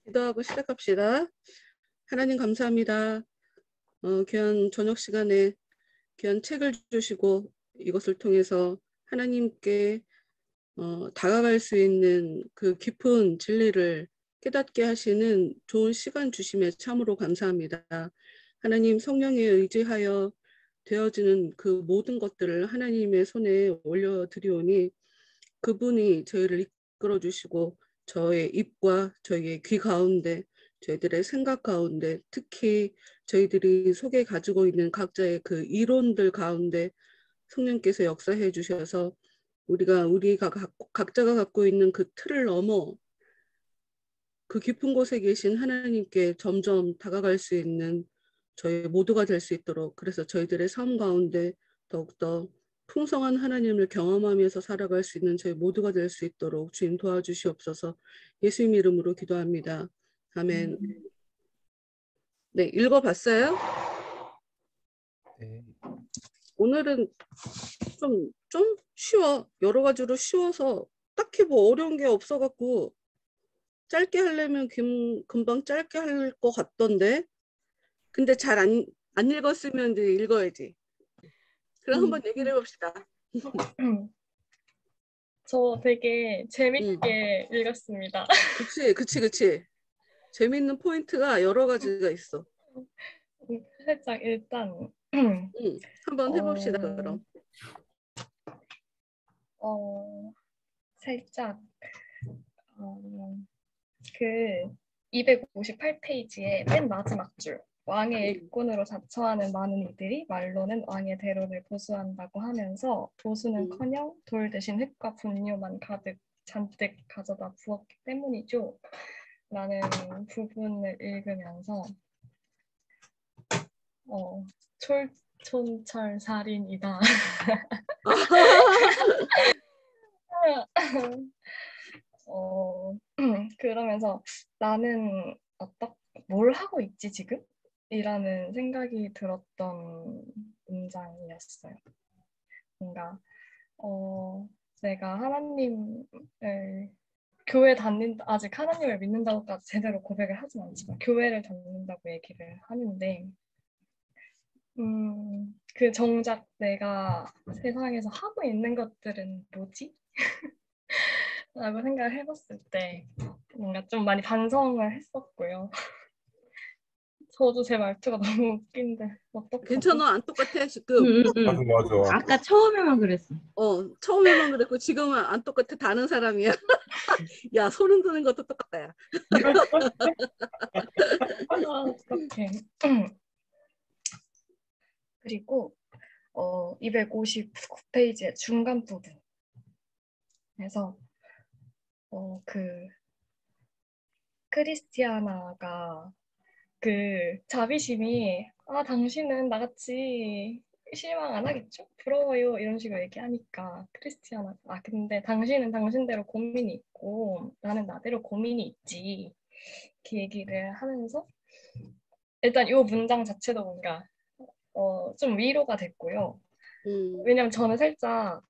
기도하고 시작합시다. 하나님 감사합니다. 귀한 저녁 시간에 귀한 책을 주시고 이것을 통해서 하나님께 다가갈 수 있는 그 깊은 진리를 깨닫게 하시는 좋은 시간 주심에 참으로 감사합니다. 하나님 성령에 의지하여 되어지는 그 모든 것들을 하나님의 손에 올려드리오니 그분이 저희를 이끌어 주시고 저의 입과 저희의 귀 가운데 저희들의 생각 가운데 특히 저희들이 속에 가지고 있는 각자의 그 이론들 가운데 성령께서 역사해 주셔서 우리가 각자가 갖고 있는 그 틀을 넘어 그 깊은 곳에 계신 하나님께 점점 다가갈 수 있는 저희 모두가 될 수 있도록, 그래서 저희들의 삶 가운데 더욱더 풍성한 하나님을 경험하면서 살아갈 수 있는 저희 모두가 될 수 있도록 주님 도와주시옵소서. 예수님 이름으로 기도합니다. 아멘. 네, 읽어봤어요? 네. 오늘은 좀 쉬워. 여러 가지로 쉬워서 딱히 뭐 어려운 게 없어갖고 짧게 하려면 금방 짧게 할 것 같던데, 근데 잘 안 읽었으면 이제 읽어야지. 그럼 한번 얘기를 해봅시다. 저 되게 재밌게 읽었습니다. 그치. 재밌는 포인트가 여러 가지가 있어. 살짝 일단 한번 해봅시다, 그럼. 살짝 그 258페이지의 맨 마지막 줄, 왕의 일꾼으로 자처하는 많은 이들이 말로는 왕의 대로를 보수한다고 하면서 보수는커녕 돌 대신 흙과 분뇨만 잔뜩 가져다 부었기 때문이죠 라는 부분을 읽으면서 촌철살인이다. 그러면서 나는 뭘 하고 있지 지금? 이라는 생각이 들었던 문장이었어요. 뭔가 내가 하나님을 교회 아직 하나님을 믿는다고까지 제대로 고백을 하진 않지만 교회를 다닌다고 얘기를 하는데 그 정작 내가 세상에서 하고 있는 것들은 뭐지? 라고 생각을 해봤을 때 뭔가 좀 많이 반성을 했었고요. 저도 제 말투가 너무 웃긴데 어떡하지? 괜찮아, 안 똑같아 지금. 맞아. 아까 처음에만 그랬어. 처음에만 그랬고 지금은 안 똑같아. 다른 사람이야. 야, 소름 돋는 것도 똑같다. 야. 어떡해. 그리고 259페이지의 중간 부분에서 크리스티아나가 그 자비심이 당신은 나같이 실망 안 하겠죠? 부러워요 이런 식으로 얘기하니까 크리스티아나가 근데 당신은 당신대로 고민이 있고 나는 나대로 고민이 있지 이렇게 얘기를 하면서 일단 이 문장 자체도 뭔가 좀 위로가 됐고요. 왜냐면 저는 살짝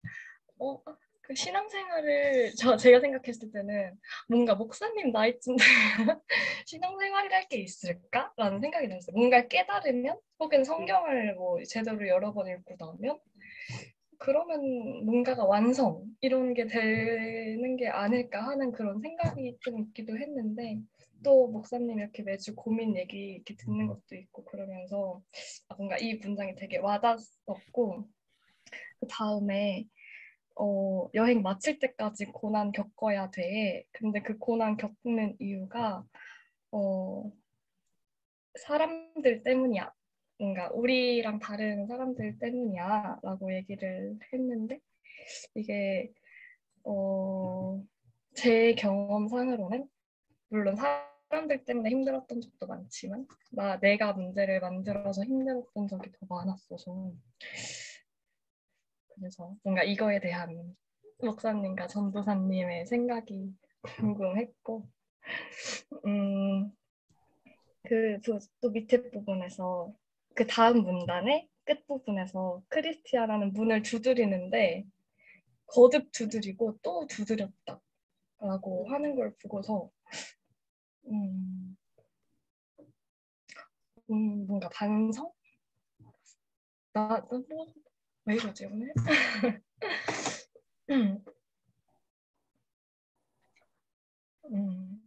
그 신앙생활을 제가 생각했을 때는 뭔가 목사님 나이쯤 신앙생활이랄 게 있을까? 라는 생각이 들었어요. 뭔가 깨달으면 혹은 성경을 뭐 제대로 여러 번 읽고 나면 그러면 뭔가가 완성 이런 게 되는 게 아닐까 하는 그런 생각이 좀 있기도 했는데 또 목사님 이렇게 매주 고민 얘기 이렇게 듣는 것도 있고 그러면서 뭔가 이 문장이 되게 와닿았었고 그 다음에 여행 마칠 때까지 고난 겪어야 돼. 근데 그 고난 겪는 이유가 사람들 때문이야. 뭔가 우리랑 다른 사람들 때문이야 라고 얘기를 했는데 이게 제 경험상으로는 물론 사람들 때문에 힘들었던 적도 많지만 내가 문제를 만들어서 힘들었던 적이 더 많았어서 그래서 뭔가 이거에 대한 목사님과 전도사님의 생각이 궁금했고 또 밑에 부분에서 그 다음 문단의 끝부분에서 크리스티아나는 문을 두드리는데 거듭 두드리고 또 두드렸다 라고 하는 걸 보고서 뭔가 반성? 뭐, 왜 이러지 오늘? 음, 음.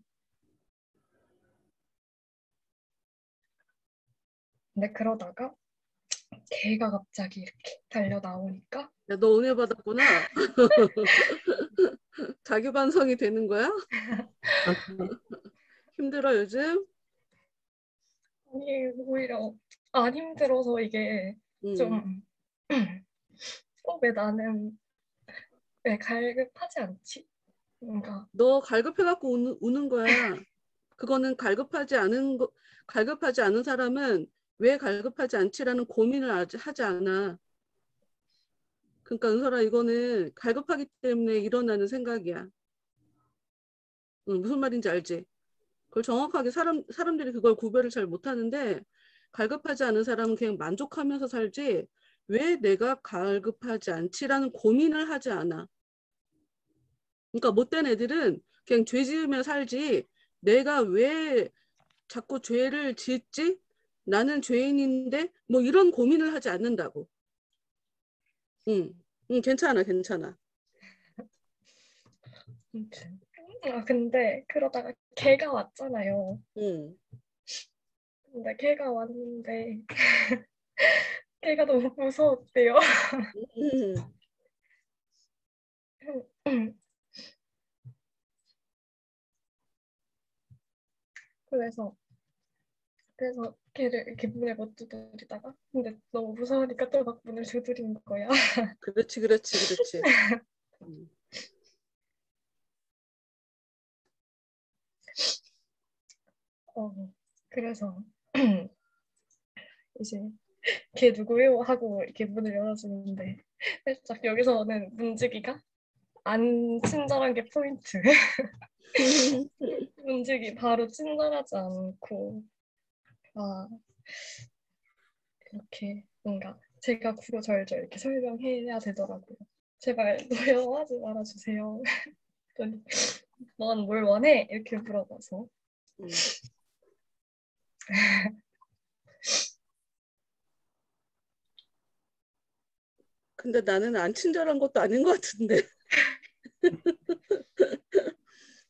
근데 그러다가 개가 갑자기 이렇게 달려 나오니까 야, 너 은혜 받았구나. 자기 반성이 되는 거야? 힘들어 요즘? 아니 오히려 안 힘들어서 이게 음. 좀 왜 나는 왜 갈급하지 않지? 뭔가 너 갈급해갖고 우는 거야. 그거는 갈급하지 않은 사람은 왜 갈급하지 않지라는 고민을 하지 않아. 그러니까 은설아, 이거는 갈급하기 때문에 일어나는 생각이야. 응, 무슨 말인지 알지? 그걸 정확하게 사람들이 그걸 구별을 잘 못하는데, 갈급하지 않은 사람은 그냥 만족하면서 살지 왜 내가 갈급하지 않지라는 고민을 하지 않아. 그러니까 못된 애들은 그냥 죄 지으며 살지, 내가 왜 자꾸 죄를 짓지? 나는 죄인인데 뭐 이런 고민을 하지 않는다고. 응, 응, 괜찮아, 괜찮아. 아무튼. 근데 그러다가 개가 왔잖아요. 응, 근데 개가 왔는데 개가 너무 무서웠대요. 응. 그래서 걔를 이렇게 문에 못 두드리다가 근데 너무 무서우니까 또 막 문을 두드린 거야. 그렇지, 그렇지, 그렇지. 응. 그래서 이제 걔 누구요? 하고 이렇게 문을 열어주는데 살짝 여기서는 문지기가 안 친절한 게 포인트. 문지기 바로 친절하지 않고 아 이렇게 뭔가 제가 구구절절 이렇게 설명해야 되더라고요. 제발 노여워하지 말아주세요. 그랬더니 넌 뭘 원해? 이렇게 물어봐서 응. 근데 나는 안 친절한 것도 아닌 것 같은데.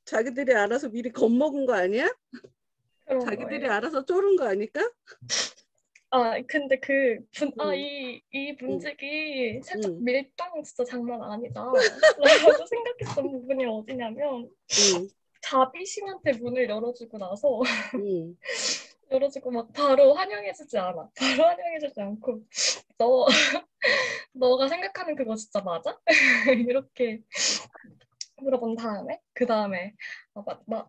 자기들이 알아서 미리 겁먹은 거 아니야? 그런 자기들이 거예요. 알아서 쫄은 거 아닐까? 근데 응, 이 응, 문직이 살짝 응, 밀당 진짜 장난 아니다. 라고 생각했던 부분이 어디냐면, 응, 자비심한테 문을 열어주고 나서, 응, 열어주고 막 바로 환영해주지 않아. 바로 환영해주지 않고, 너, 너가 생각하는 그거 진짜 맞아? 이렇게 물어본 다음에, 그 다음에,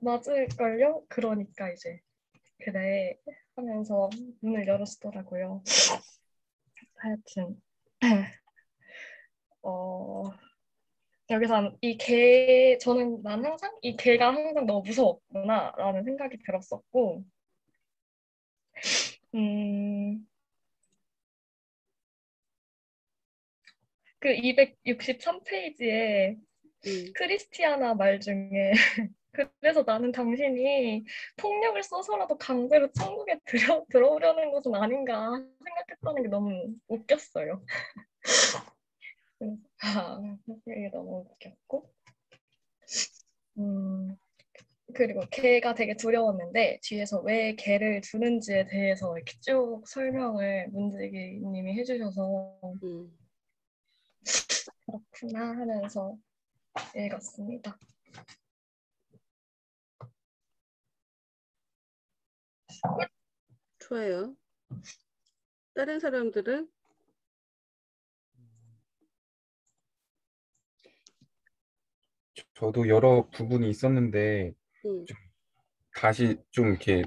맞을걸요? 그러니까 이제, 그래. 하면서 문을 열어주더라고요. 하여튼. 어, 여기서 난 항상 이 개가 항상 너무 무서웠구나라는 생각이 들었었고, 음, 그 263페이지에 응. 크리스티아나 말 중에 그래서 나는 당신이 폭력을 써서라도 강제로 천국에 들어오려는 것은 아닌가 생각했다는 게 너무 웃겼어요. 그래서, 이게 너무 웃겼고, 음, 그리고 개가 되게 두려웠는데 뒤에서 왜 개를 두는지에 대해서 이렇게 쭉 설명을 문지기님이 해주셔서 응. 그렇구나 하면서 읽었습니다. 좋아요. 다른 사람들은? 저도 여러 부분이 있었는데 응, 좀 다시 좀 이렇게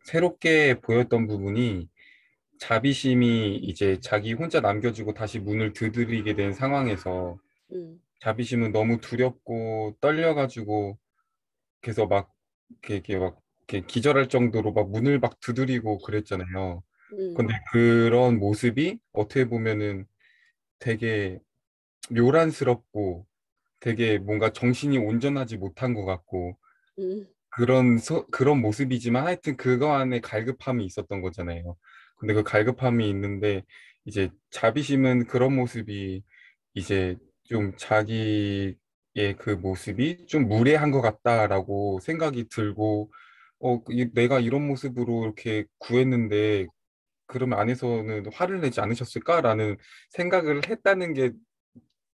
새롭게 보였던 부분이 자비심이 이제 자기 혼자 남겨지고 다시 문을 두드리게 된 상황에서 응, 자비심은 너무 두렵고 떨려가지고 그래서 막 이렇게 막 이렇게 기절할 정도로 막 문을 막 두드리고 그랬잖아요. 응, 근데 그런 모습이 어떻게 보면은 되게 요란스럽고 되게 뭔가 정신이 온전하지 못한 것 같고 응. 그런 모습이지만 하여튼 그거 안에 갈급함이 있었던 거잖아요. 근데 그 갈급함이 있는데 이제 자비심은 그런 모습이 이제 좀 자기의 그 모습이 좀 무례한 것 같다라고 생각이 들고 내가 이런 모습으로 이렇게 구했는데 그러면 안에서는 화를 내지 않으셨을까라는 생각을 했다는 게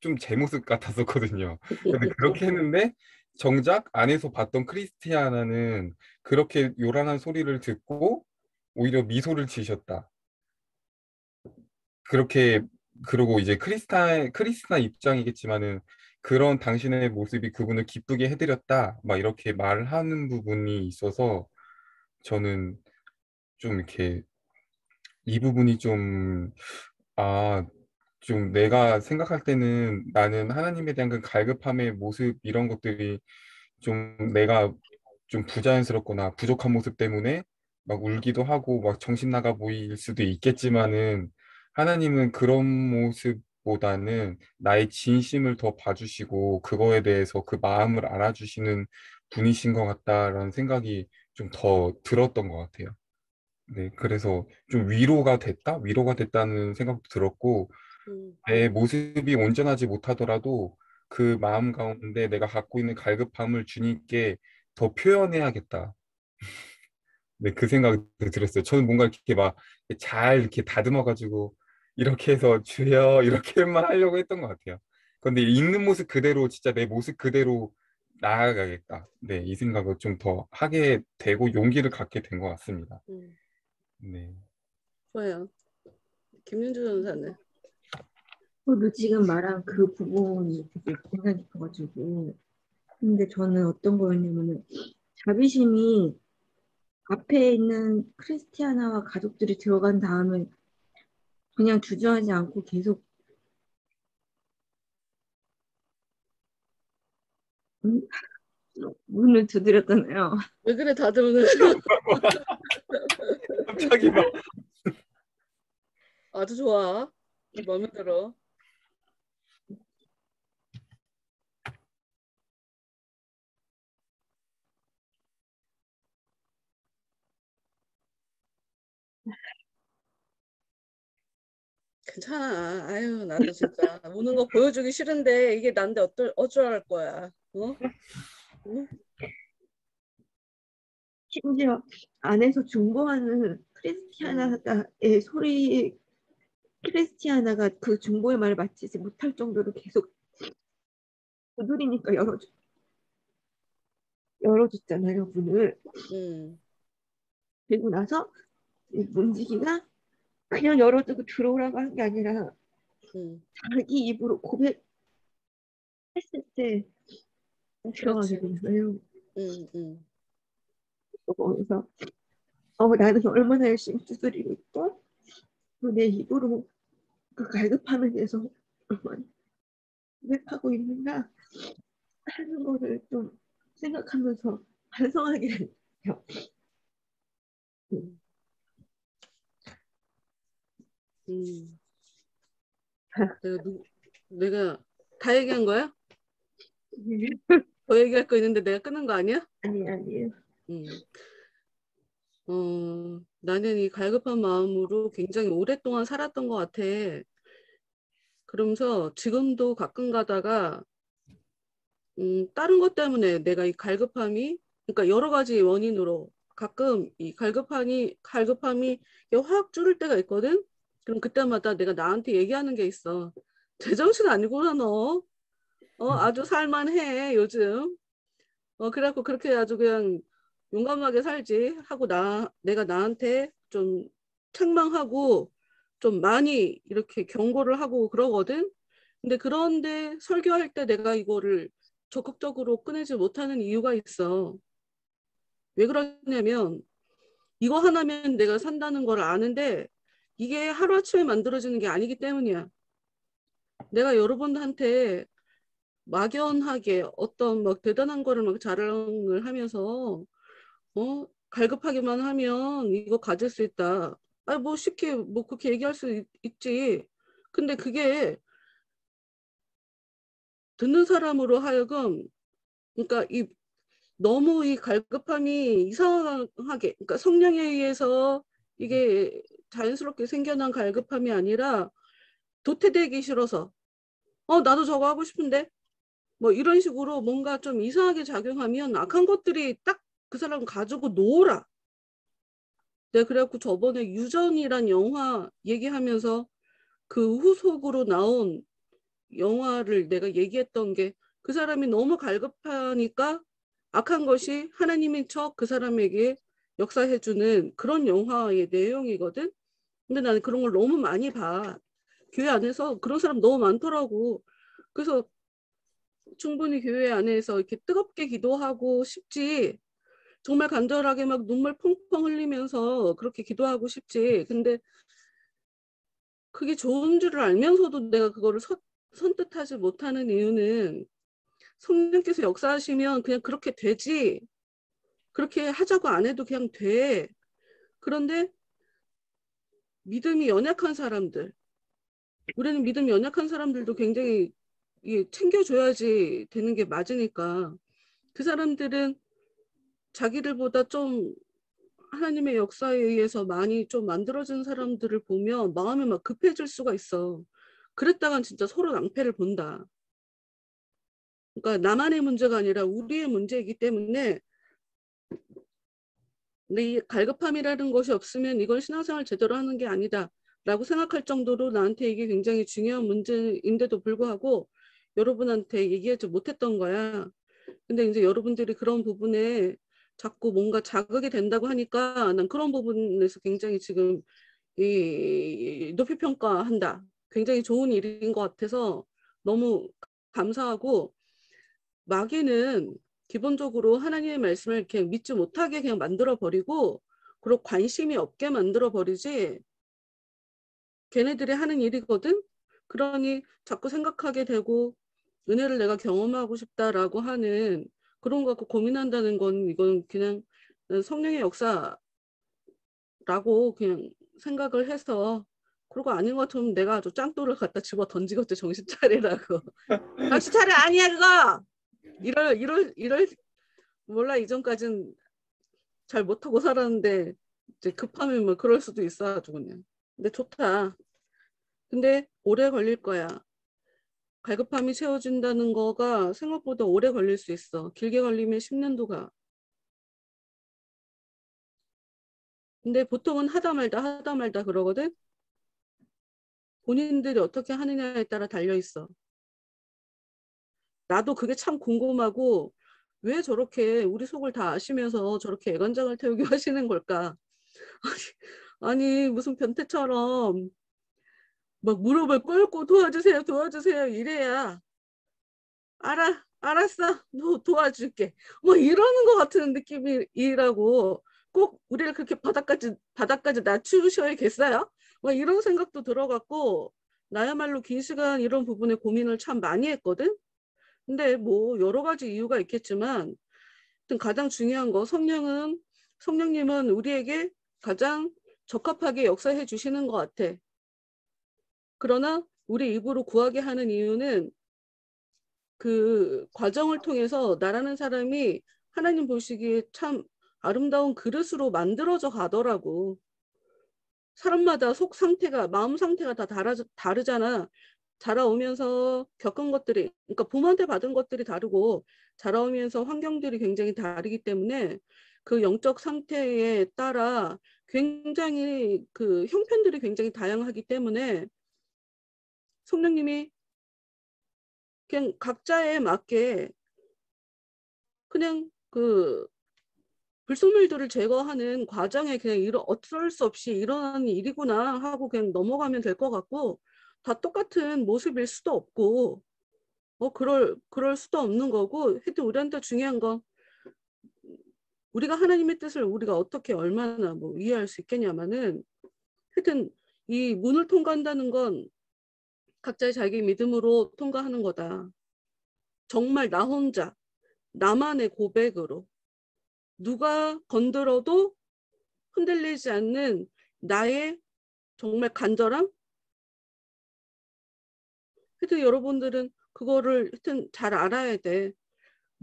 좀 제 모습 같았었거든요. 근데 그렇게 했는데 정작 안에서 봤던 크리스티아나는 그렇게 요란한 소리를 듣고 오히려 미소를 지으셨다. 그렇게 그러고 이제 크리스나 입장이겠지만은 그런 당신의 모습이 그분을 기쁘게 해드렸다. 막 이렇게 말을 하는 부분이 있어서 저는 좀 이렇게 이 부분이 좀 아, 좀 내가 생각할 때는 나는 하나님에 대한 그 갈급함의 모습 이런 것들이 좀 내가 좀 부자연스럽거나 부족한 모습 때문에 막 울기도 하고 막 정신 나가 보일 수도 있겠지만은 하나님은 그런 모습보다는 나의 진심을 더 봐주시고 그거에 대해서 그 마음을 알아주시는 분이신 것 같다라는 생각이 좀 더 들었던 것 같아요. 네, 그래서 좀 위로가 됐다는 생각도 들었고, 음, 내 모습이 온전하지 못하더라도 그 마음 가운데 내가 갖고 있는 갈급함을 주님께 더 표현해야겠다. 네, 그 생각이 들었어요. 저는 뭔가 이렇게 막 잘 이렇게 다듬어가지고 이렇게 해서 주여 이렇게만 하려고 했던 것 같아요. 근데 있는 모습 그대로 진짜 내 모습 그대로 나아가겠다. 네, 이 생각을 좀 더 하게 되고 용기를 갖게 된 것 같습니다. 음. 네. 좋아요. 김윤주 전사는. 저도 지금 말한 그 부분이 되게 인상 깊어가지고. 근데 저는 어떤 거였냐면은 자비심이 앞에 있는 크리스티아나와 가족들이 들어간 다음에 그냥 주저하지 않고 계속 음, 문을 두드렸잖아요. 왜 그래 다들 갑자기 막 아주 좋아. 마음에 들어. 괜찮아. 아유, 나도 진짜 우는 거 보여주기 싫은데 이게 난데 어쩔 거야. 어? 응? 심지어 안에서 중보하는 음, 크리스티아나의 소리, 크리스티아나가 그 중보의 말을 마치지 못할 정도로 계속 두드리니까 열어줬잖아요, 문을. 음, 그리고 나서 이 문지기가 그냥 열어두고 들어오라고 한 게 아니라 음, 자기 입으로 고백했을 때 들어가게 그렇지. 됐어요. 음, 음, 그래서 나는 얼마나 열심히 두드리고 있고 또 내 입으로 그 갈급함에 대해서 얼마나 고백하고 있는가 하는 거를 좀 생각하면서 반성하게 돼요. 음, 음. 내가 다 얘기한 거야? 더 얘기할 거 있는데 내가 끊은 거 아니야? 아니에요. 음. 나는 이 갈급한 마음으로 굉장히 오랫동안 살았던 것 같아. 그러면서 지금도 가끔 가다가 다른 것 때문에 내가 이 갈급함이, 그러니까 여러 가지 원인으로 가끔 이 갈급함이 확 줄을 때가 있거든? 그럼 그때마다 내가 나한테 얘기하는 게 있어. 제정신 아니구나, 너. 아주 살만해, 요즘. 그래갖고 그렇게 아주 그냥 용감하게 살지 하고 내가 나한테 좀 책망하고 좀 많이 이렇게 경고를 하고 그러거든. 근데 그런데 설교할 때 내가 이거를 적극적으로 꺼내지 못하는 이유가 있어. 왜 그러냐면 이거 하나면 내가 산다는 걸 아는데 이게 하루아침에 만들어지는 게 아니기 때문이야. 내가 여러분한테 막연하게 어떤 막 대단한 거를 막 자랑을 하면서 갈급하기만 하면 이거 가질 수 있다. 뭐 쉽게 뭐 그렇게 얘기할 수 있지. 근데 그게 듣는 사람으로 하여금 그러니까 너무 이 갈급함이 이상하게, 그러니까 성령에 의해서 이게 자연스럽게 생겨난 갈급함이 아니라 도태되기 싫어서 나도 저거 하고 싶은데 뭐 이런 식으로 뭔가 좀 이상하게 작용하면 악한 것들이 딱 그 사람 가지고 놀아. 내가 그래갖고 저번에 유전이란 영화 얘기하면서 그 후속으로 나온 영화를 내가 얘기했던 게 그 사람이 너무 갈급하니까 악한 것이 하나님인 척 그 사람에게 역사해주는 그런 영화의 내용이거든. 근데 나는 그런 걸 너무 많이 봐. 교회 안에서 그런 사람 너무 많더라고. 그래서 충분히 교회 안에서 이렇게 뜨겁게 기도하고 싶지. 정말 간절하게 막 눈물 펑펑 흘리면서 그렇게 기도하고 싶지. 근데 그게 좋은 줄을 알면서도 내가 그거를 선뜻하지 못하는 이유는 성령께서 역사하시면 그냥 그렇게 되지. 그렇게 하자고 안 해도 그냥 돼. 그런데 믿음이 연약한 사람들, 우리는 믿음이 연약한 사람들도 굉장히 챙겨줘야지 되는 게 맞으니까 그 사람들은 자기들보다 좀 하나님의 역사에 의해서 많이 좀 만들어진 사람들을 보면 마음이 막 급해질 수가 있어. 그랬다간 진짜 서로 낭패를 본다. 그러니까 나만의 문제가 아니라 우리의 문제이기 때문에 이 갈급함이라는 것이 없으면 이건 신앙생활 제대로 하는 게 아니다 라고 생각할 정도로 나한테 이게 굉장히 중요한 문제인데도 불구하고 여러분한테 얘기하지 못했던 거야. 근데 이제 여러분들이 그런 부분에 자꾸 뭔가 자극이 된다고 하니까 난 그런 부분에서 굉장히 지금 높이 평가한다. 굉장히 좋은 일인 것 같아서 너무 감사하고, 마귀는 기본적으로 하나님의 말씀을 이렇게 믿지 못하게 그냥 만들어 버리고 그리고 관심이 없게 만들어 버리지 걔네들이 하는 일이거든. 그러니 자꾸 생각하게 되고 은혜를 내가 경험하고 싶다라고 하는 그런 거 갖고 고민한다는 건 이건 그냥 성령의 역사라고 그냥 생각을 해서, 그러고 아닌 것 같으면 내가 아주 짱돌을 갖다 집어 던지겠지. 정신 차리라고. 정신 차려 아니야 그거. 이럴 몰라. 이전까진 잘 못하고 살았는데 이제 급하면 뭐 그럴 수도 있어가지고 그냥. 근데 좋다. 근데 오래 걸릴 거야. 갈급함이 채워진다는 거가 생각보다 오래 걸릴 수 있어. 길게 걸리면 10년도 가. 근데 보통은 하다 말다 그러거든. 본인들이 어떻게 하느냐에 따라 달려 있어. 나도 그게 참 궁금하고 왜 저렇게 우리 속을 다 아시면서 저렇게 애간장을 태우게 하시는 걸까? 아니 무슨 변태처럼 막 무릎을 꿇고 도와주세요 이래야 알았어 너 도와줄게 뭐 이러는 것 같은 느낌이라고. 꼭 우리를 그렇게 바닥까지 낮추셔야겠어요? 뭐 이런 생각도 들어갔고, 나야말로 긴 시간 이런 부분에 고민을 참 많이 했거든. 근데 뭐 여러 가지 이유가 있겠지만 가장 중요한 거, 성령님은 우리에게 가장 적합하게 역사해 주시는 것 같아. 그러나 우리 입으로 구하게 하는 이유는 그 과정을 통해서 나라는 사람이 하나님 보시기에 참 아름다운 그릇으로 만들어져 가더라고. 사람마다 속 상태가, 마음 상태가 다 다르잖아. 자라오면서 겪은 것들이, 그러니까 부모한테 받은 것들이 다르고 자라오면서 환경들이 굉장히 다르기 때문에 그 영적 상태에 따라 굉장히 그 형편들이 굉장히 다양하기 때문에 성령님이 그냥 각자에 맞게 그냥 그 불순물들을 제거하는 과정에 그냥 어쩔 수 없이 일어나는 일이구나 하고 그냥 넘어가면 될 것 같고, 다 똑같은 모습일 수도 없고 그럴 수도 없는 거고. 하여튼 우리한테 중요한 건 우리가 하나님의 뜻을 우리가 어떻게 얼마나 뭐 이해할 수 있겠냐면은, 하여튼 이 문을 통과한다는 건 각자의 자기 믿음으로 통과하는 거다. 정말 나 혼자 나만의 고백으로 누가 건드려도 흔들리지 않는 나의 정말 간절함. 하여튼 여러분들은 그거를 하여튼 잘 알아야 돼.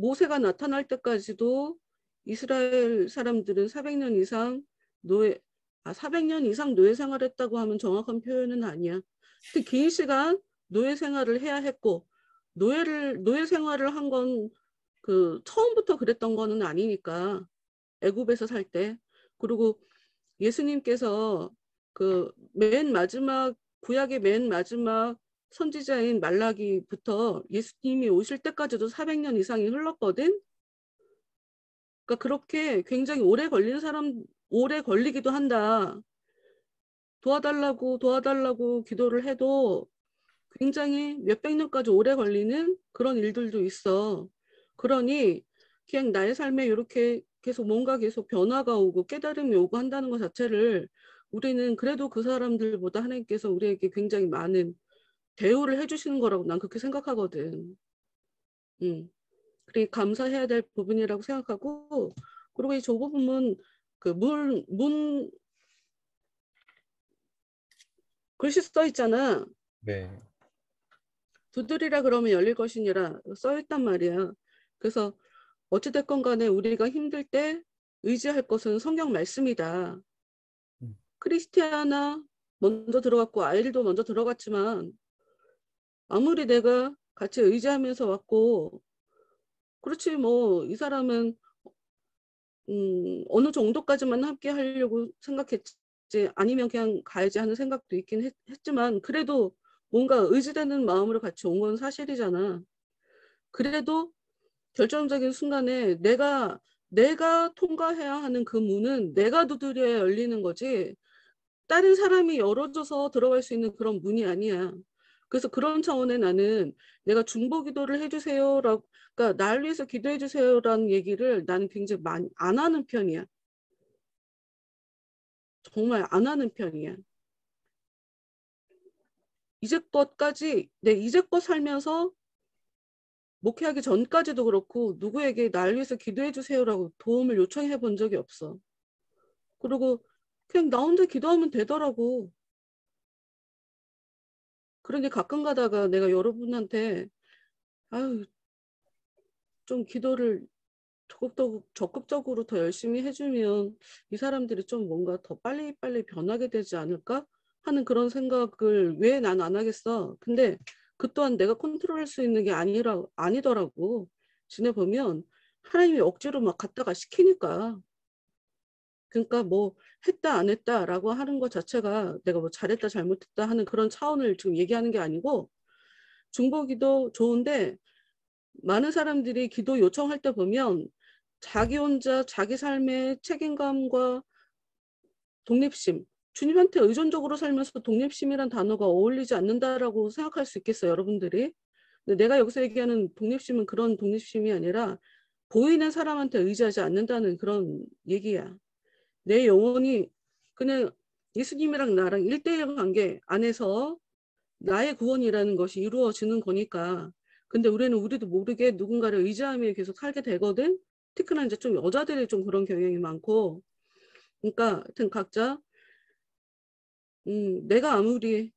모세가 나타날 때까지도 이스라엘 사람들은 400년 이상 400년 이상 노예 생활했다고 하면 정확한 표현은 아니야. 근데 긴 시간 노예 생활을 해야 했고, 노예 생활을 한 건 그 처음부터 그랬던 거는 아니니까, 애굽에서 살 때. 그리고 예수님께서 그 맨 마지막, 구약의 맨 마지막 선지자인 말라기부터 예수님이 오실 때까지도 400년 이상이 흘렀거든. 그러니까 그렇게 굉장히 오래 걸리기도 한다. 도와달라고 기도를 해도 굉장히 몇백 년까지 오래 걸리는 그런 일들도 있어. 그러니 그냥 나의 삶에 이렇게 계속 뭔가 계속 변화가 오고 깨달음이 오고 한다는 것 자체를 우리는 그래도 그 사람들보다 하나님께서 우리에게 굉장히 많은 대우를 해주시는 거라고 난 그렇게 생각하거든. 그래 감사해야 될 부분이라고 생각하고, 그리고 이 저 부분은 그 문 글씨 써 있잖아. 네. 두드리라 그러면 열릴 것이니라 써 있단 말이야. 그래서 어찌됐건 간에 우리가 힘들 때 의지할 것은 성경 말씀이다. 크리스티아나 먼저 들어갔고 아이들도 먼저 들어갔지만 아무리 내가 같이 의지하면서 왔고, 그렇지 뭐 이 사람은 어느 정도까지만 함께 하려고 생각했지 아니면 그냥 가야지 하는 생각도 있긴 했지만 그래도 뭔가 의지되는 마음으로 같이 온 건 사실이잖아. 그래도 결정적인 순간에 내가 통과해야 하는 그 문은 내가 두드려야 열리는 거지 다른 사람이 열어줘서 들어갈 수 있는 그런 문이 아니야. 그래서 그런 차원에 나는 내가 중보 기도를 해주세요라고, 그러니까 날 위해서 기도해 주세요라는 얘기를 나는 굉장히 많이 안 하는 편이야. 정말 안 하는 편이야. 이제껏 살면서 목회하기 전까지도 그렇고 누구에게 날 위해서 기도해 주세요라고 도움을 요청해 본 적이 없어. 그리고 그냥 나 혼자 기도하면 되더라고. 그런데 가끔 가다가 내가 여러분한테 아유 좀 기도를 적극적으로 더 열심히 해주면 이 사람들이 좀 뭔가 더 빨리빨리 변하게 되지 않을까 하는 그런 생각을 왜 난 안 하겠어. 근데 그 또한 내가 컨트롤할 수 있는 게 아니더라고. 지내보면 하나님이 억지로 막 갖다가 시키니까. 그러니까 뭐 했다 안 했다라고 하는 것 자체가 내가 뭐 잘했다 잘못했다 하는 그런 차원을 지금 얘기하는 게 아니고, 중보기도 좋은데 많은 사람들이 기도 요청할 때 보면 자기 혼자 자기 삶의 책임감과 독립심, 주님한테 의존적으로 살면서 독립심이란 단어가 어울리지 않는다라고 생각할 수 있겠어요, 여러분들이. 근데 내가 여기서 얘기하는 독립심은 그런 독립심이 아니라 보이는 사람한테 의지하지 않는다는 그런 얘기야. 내 영혼이 그냥 예수님이랑 나랑 1대1 관계 안에서 나의 구원이라는 것이 이루어지는 거니까. 근데 우리도 모르게 누군가를 의지하며 계속 살게 되거든. 특히나 이제 좀 여자들이 좀 그런 경향이 많고. 그러니까 하여튼 각자 내가 아무리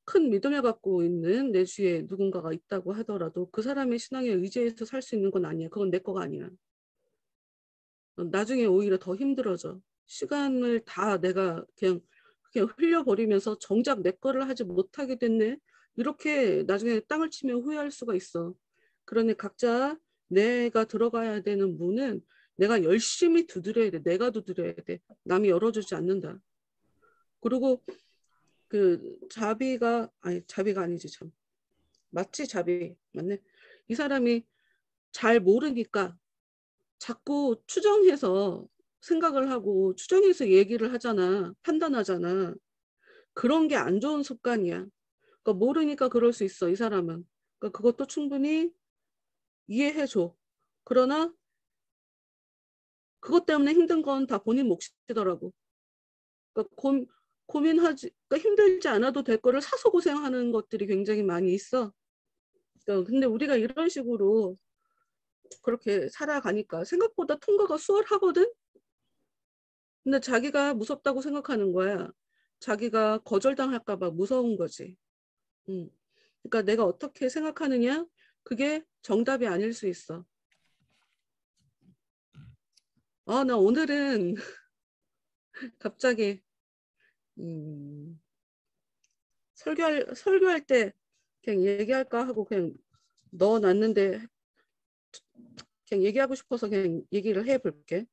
큰 믿음을 갖고 있는 내 주위에 누군가가 있다고 하더라도 그 사람의 신앙에 의지해서 살 수 있는 건 아니야. 그건 내 거가 아니야. 나중에 오히려 더 힘들어져. 시간을 다 내가 그냥 흘려버리면서 정작 내 거를 하지 못하게 됐네. 이렇게 나중에 땅을 치면 후회할 수가 있어. 그러니 각자 내가 들어가야 되는 문은 내가 열심히 두드려야 돼. 내가 두드려야 돼. 남이 열어주지 않는다. 그리고 그 자비가 아니지 참. 맞지 자비. 맞네. 이 사람이 잘 모르니까 자꾸 추정해서 생각을 하고 추정해서 얘기를 하잖아. 판단하잖아. 그런 게 안 좋은 습관이야. 그러니까 모르니까 그럴 수 있어, 이 사람은. 그러니까 그것도 충분히 이해해줘. 그러나 그것 때문에 힘든 건 다 본인 몫이더라고. 그러니까 그러니까 힘들지 않아도 될 거를 사서 고생하는 것들이 굉장히 많이 있어. 그러니까 근데 우리가 이런 식으로 그렇게 살아가니까 생각보다 통과가 수월하거든? 근데 자기가 무섭다고 생각하는 거야. 자기가 거절당할까 봐 무서운 거지. 그러니까 내가 어떻게 생각하느냐, 그게 정답이 아닐 수 있어. 나 오늘은 갑자기 설교할 때 그냥 얘기할까 하고 그냥 넣어놨는데 그냥 얘기하고 싶어서 그냥 얘기를 해볼게.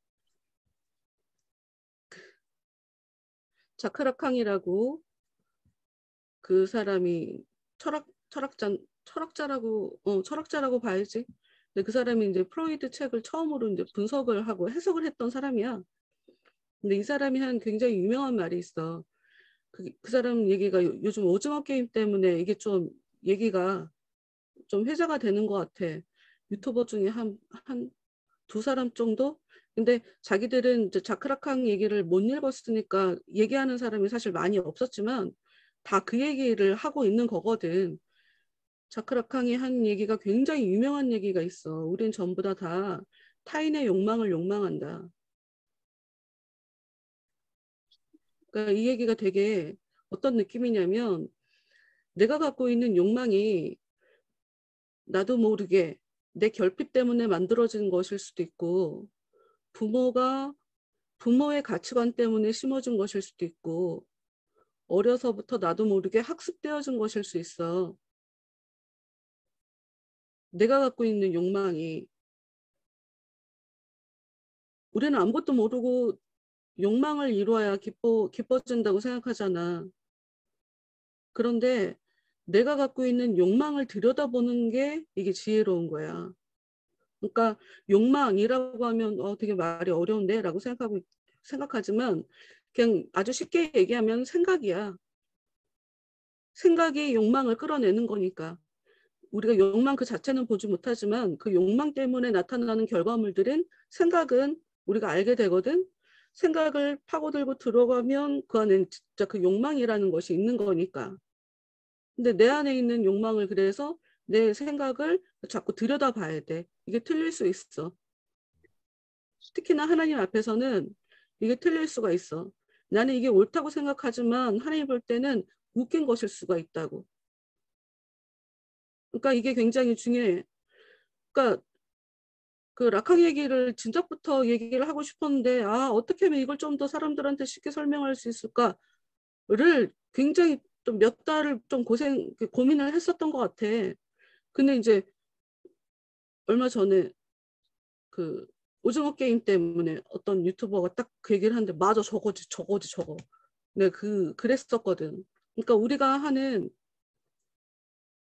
자크라캉이라고 그 사람이 철학자라고 봐야지. 근데 그 사람이 이제 프로이드 책을 처음으로 이제 분석을 하고 해석을 했던 사람이야. 근데 이 사람이 한 굉장히 유명한 말이 있어. 그 사람 얘기가 요즘 오징어 게임 때문에 이게 좀 얘기가 좀 회자가 되는 것 같아. 유튜버 중에 한 두 사람 정도? 근데 자기들은 이제 자크라캉 얘기를 못 읽었으니까 얘기하는 사람이 사실 많이 없었지만 다 그 얘기를 하고 있는 거거든. 자크라캉이 한 얘기가 굉장히 유명한 얘기가 있어. 우린 전부 다 타인의 욕망을 욕망한다. 그러니까 이 얘기가 되게 어떤 느낌이냐면 내가 갖고 있는 욕망이 나도 모르게 내 결핍 때문에 만들어진 것일 수도 있고 부모의 가치관 때문에 심어준 것일 수도 있고 어려서부터 나도 모르게 학습되어진 것일 수 있어. 내가 갖고 있는 욕망이 우리는 아무것도 모르고 욕망을 이루어야 기뻐진다고 생각하잖아. 그런데 내가 갖고 있는 욕망을 들여다보는 게 이게 지혜로운 거야. 그러니까 욕망이라고 하면 되게 말이 어려운데 라고 생각하지만 그냥 아주 쉽게 얘기하면 생각이야. 생각이 욕망을 끌어내는 거니까. 우리가 욕망 그 자체는 보지 못하지만 그 욕망 때문에 나타나는 결과물들은 생각은 우리가 알게 되거든. 생각을 파고들고 들어가면 그 안에 진짜 그 욕망이라는 것이 있는 거니까. 근데 내 안에 있는 욕망을 그래서 내 생각을 자꾸 들여다봐야 돼. 이게 틀릴 수 있어. 특히나 하나님 앞에서는 이게 틀릴 수가 있어. 나는 이게 옳다고 생각하지만 하나님 볼 때는 웃긴 것일 수가 있다고. 그러니까 이게 굉장히 중요해. 그러니까 그 락학 얘기를 진작부터 얘기를 하고 싶었는데 어떻게 하면 이걸 좀 더 사람들한테 쉽게 설명할 수 있을까를 굉장히 좀 몇 달을 좀 고민을 했었던 것 같아. 근데 이제 얼마 전에 그 오징어 게임 때문에 어떤 유튜버가 딱 그 얘기를 하는데 맞아 저거지. 네, 그랬었거든. 그러니까 우리가 하는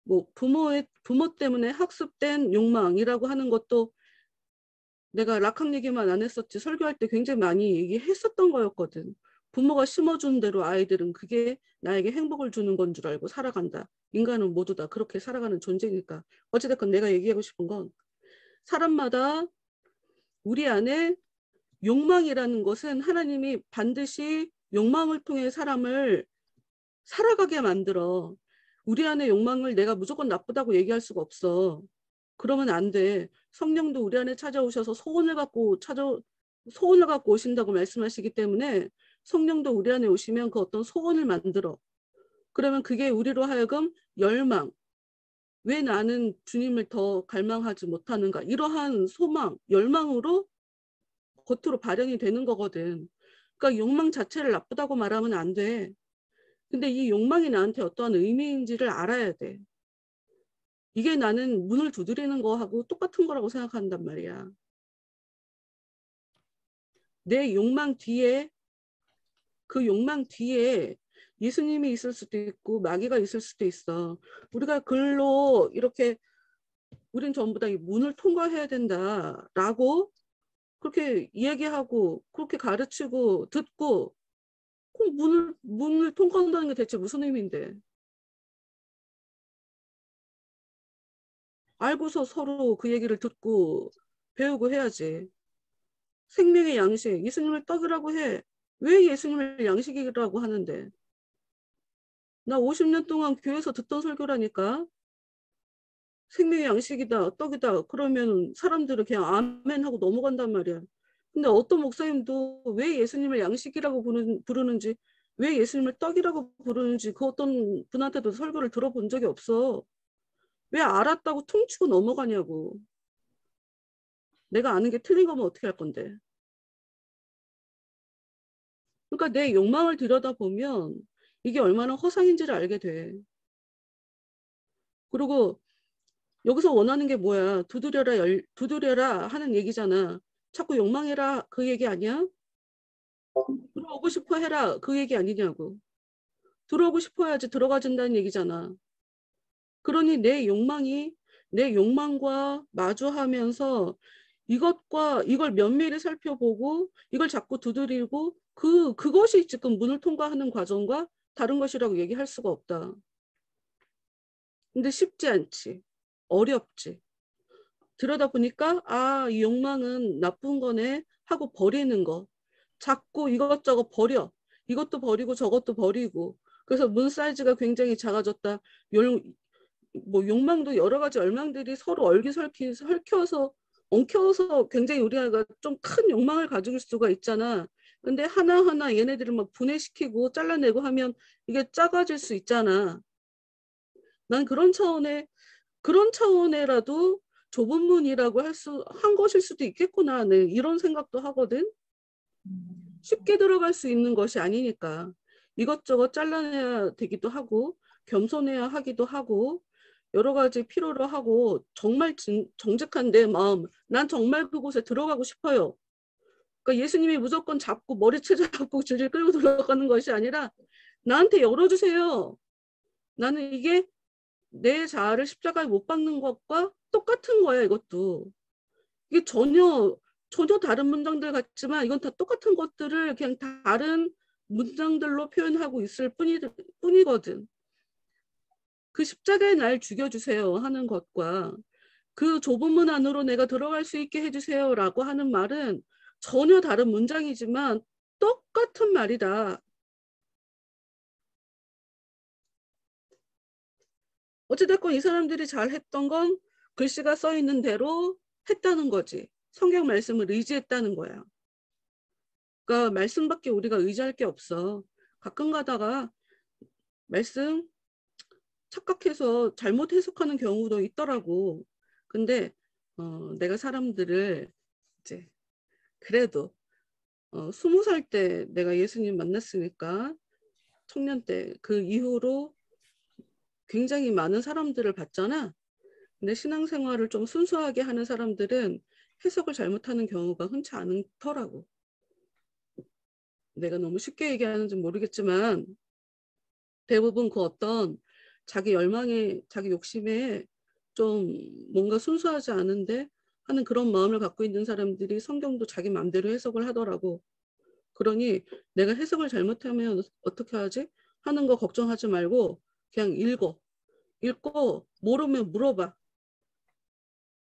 뭐 부모 때문에 학습된 욕망이라고 하는 것도 내가 락학 얘기만 안 했었지 설교할 때 굉장히 많이 얘기했었던 거였거든. 부모가 심어준 대로 아이들은 그게 나에게 행복을 주는 건 줄 알고 살아간다. 인간은 모두 다 그렇게 살아가는 존재니까. 어찌됐건 내가 얘기하고 싶은 건 사람마다 우리 안에 욕망이라는 것은 하나님이 반드시 욕망을 통해 사람을 살아가게 만들어. 우리 안에 욕망을 내가 무조건 나쁘다고 얘기할 수가 없어. 그러면 안 돼. 성령도 우리 안에 찾아오셔서 소원을 갖고 오신다고 말씀하시기 때문에 성령도 우리 안에 오시면 그 어떤 소원을 만들어. 그러면 그게 우리로 하여금 열망. 왜 나는 주님을 더 갈망하지 못하는가? 이러한 소망, 열망으로 겉으로 발현이 되는 거거든. 그러니까 욕망 자체를 나쁘다고 말하면 안 돼. 근데 이 욕망이 나한테 어떠한 의미인지를 알아야 돼. 이게 나는 문을 두드리는 거하고 똑같은 거라고 생각한단 말이야. 내 욕망 뒤에 그 욕망 뒤에 예수님이 있을 수도 있고 마귀가 있을 수도 있어. 우리가 글로 이렇게 우린 전부 다 이 문을 통과해야 된다라고 그렇게 이야기하고 그렇게 가르치고 듣고 그 문을 통과한다는 게 대체 무슨 의미인데? 알고서 서로 그 얘기를 듣고 배우고 해야지. 생명의 양식, 예수님을 떡이라고 해. 왜 예수님을 양식이라고 하는데? 나 50년 동안 교회에서 듣던 설교라니까. 생명의 양식이다, 떡이다. 그러면 사람들은 그냥 아멘 하고 넘어간단 말이야. 근데 어떤 목사님도 왜 예수님을 양식이라고 부르는지, 왜 예수님을 떡이라고 부르는지 그 어떤 분한테도 설교를 들어본 적이 없어. 왜 알았다고 퉁치고 넘어가냐고. 내가 아는 게 틀린 거면 어떻게 할 건데. 그러니까 내 욕망을 들여다보면 이게 얼마나 허상인지를 알게 돼. 그리고 여기서 원하는 게 뭐야? 두드려라 하는 얘기잖아. 자꾸 욕망해라 그 얘기 아니야? 들어오고 싶어 해라 그 얘기 아니냐고. 들어오고 싶어야지 들어가준다는 얘기잖아. 그러니 내 욕망과 마주하면서 이걸 면밀히 살펴보고 이걸 자꾸 두드리고 그것이 지금 문을 통과하는 과정과 다른 것이라고 얘기할 수가 없다. 근데 쉽지 않지. 어렵지. 들여다보니까 이 욕망은 나쁜 거네 하고 버리는 거. 자꾸 이것저것 버려. 이것도 버리고 저것도 버리고. 그래서 문 사이즈가 굉장히 작아졌다. 뭐 욕망도 여러 가지 열망들이 서로 엉켜서 굉장히 우리가 좀 큰 욕망을 가질 수가 있잖아. 근데 하나하나 얘네들을 막 분해시키고 잘라내고 하면 이게 작아질 수 있잖아. 난 그런 차원에라도 좁은 문이라고 한 것일 수도 있겠구나. 네, 이런 생각도 하거든. 쉽게 들어갈 수 있는 것이 아니니까. 이것저것 잘라내야 되기도 하고, 겸손해야 하기도 하고, 여러 가지 필요로 하고, 정말 정직한 내 마음, 난 정말 그곳에 들어가고 싶어요. 그러니까 예수님이 무조건 잡고 머리채 잡고 줄을 끌고 들어가는 것이 아니라 나한테 열어주세요. 나는 이게 내 자아를 십자가에 못 박는 것과 똑같은 거야, 이것도. 이게 전혀 다른 문장들 같지만 이건 다 똑같은 것들을 그냥 다른 문장들로 표현하고 있을 뿐이거든. 그 십자가에 날 죽여주세요 하는 것과 그 좁은 문 안으로 내가 들어갈 수 있게 해주세요라고 하는 말은 전혀 다른 문장이지만 똑같은 말이다. 어찌됐건 이 사람들이 잘했던 건 글씨가 써 있는 대로 했다는 거지. 성경 말씀을 의지했다는 거야. 그러니까 말씀밖에 우리가 의지할 게 없어. 가끔 가다가 말씀 착각해서 잘못 해석하는 경우도 있더라고. 근데 내가 사람들을 이제 그래도 20살 때 내가 예수님 만났으니까 청년 때 그 이후로 굉장히 많은 사람들을 봤잖아. 근데 신앙생활을 좀 순수하게 하는 사람들은 해석을 잘못하는 경우가 흔치 않더라고. 내가 너무 쉽게 얘기하는지 모르겠지만 대부분 그 어떤 자기 열망에 자기 욕심에 좀 뭔가 순수하지 않은데 하는 그런 마음을 갖고 있는 사람들이 성경도 자기 마음대로 해석을 하더라고. 그러니 내가 해석을 잘못하면 어떻게 하지? 하는 거 걱정하지 말고 그냥 읽고 모르면 물어봐.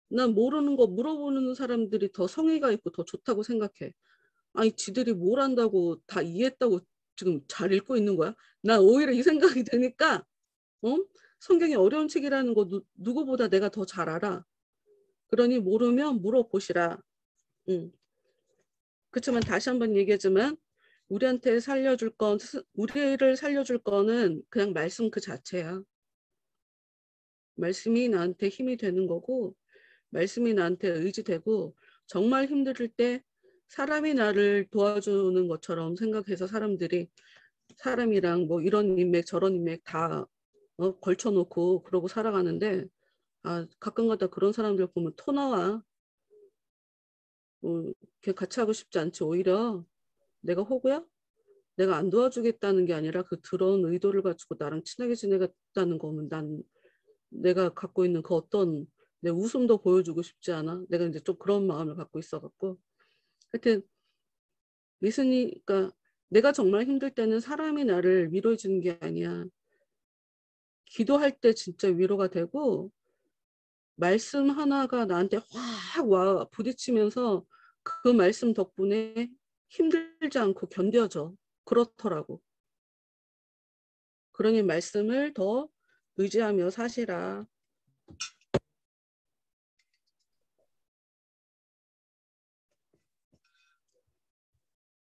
난 모르는 거 물어보는 사람들이 더 성의가 있고 더 좋다고 생각해. 아니 지들이 뭘 안다고 다 이해했다고 지금 잘 읽고 있는 거야? 난 오히려 이 생각이 드니까 성경이 어려운 책이라는 거 누구보다 내가 더 잘 알아. 그러니 모르면 물어보시라. 그렇지만 다시 한번 얘기하지만 우리를 살려줄 거는 그냥 말씀 그 자체야. 말씀이 나한테 힘이 되는 거고 말씀이 나한테 의지되고 정말 힘들 때 사람이 나를 도와주는 것처럼 생각해서 사람이랑 뭐 이런 인맥 저런 인맥 다 걸쳐놓고 그러고 살아가는데 가끔가다 그런 사람들 보면 토 나와. 같이 하고 싶지 않지. 오히려 내가 호구야? 내가 안 도와주겠다는 게 아니라 그 드러운 의도를 가지고 나랑 친하게 지내겠다는 거면 내가 갖고 있는 그 어떤 내 웃음도 보여주고 싶지 않아. 내가 이제 좀 그런 마음을 갖고 있어갖고. 하여튼 그러니까 내가 정말 힘들 때는 사람이 나를 위로해 주는 게 아니야. 기도할 때 진짜 위로가 되고 말씀 하나가 나한테 확 와 부딪히면서 그 말씀 덕분에 힘들지 않고 견뎌져. 그렇더라고. 그러니 말씀을 더 의지하며 사시라.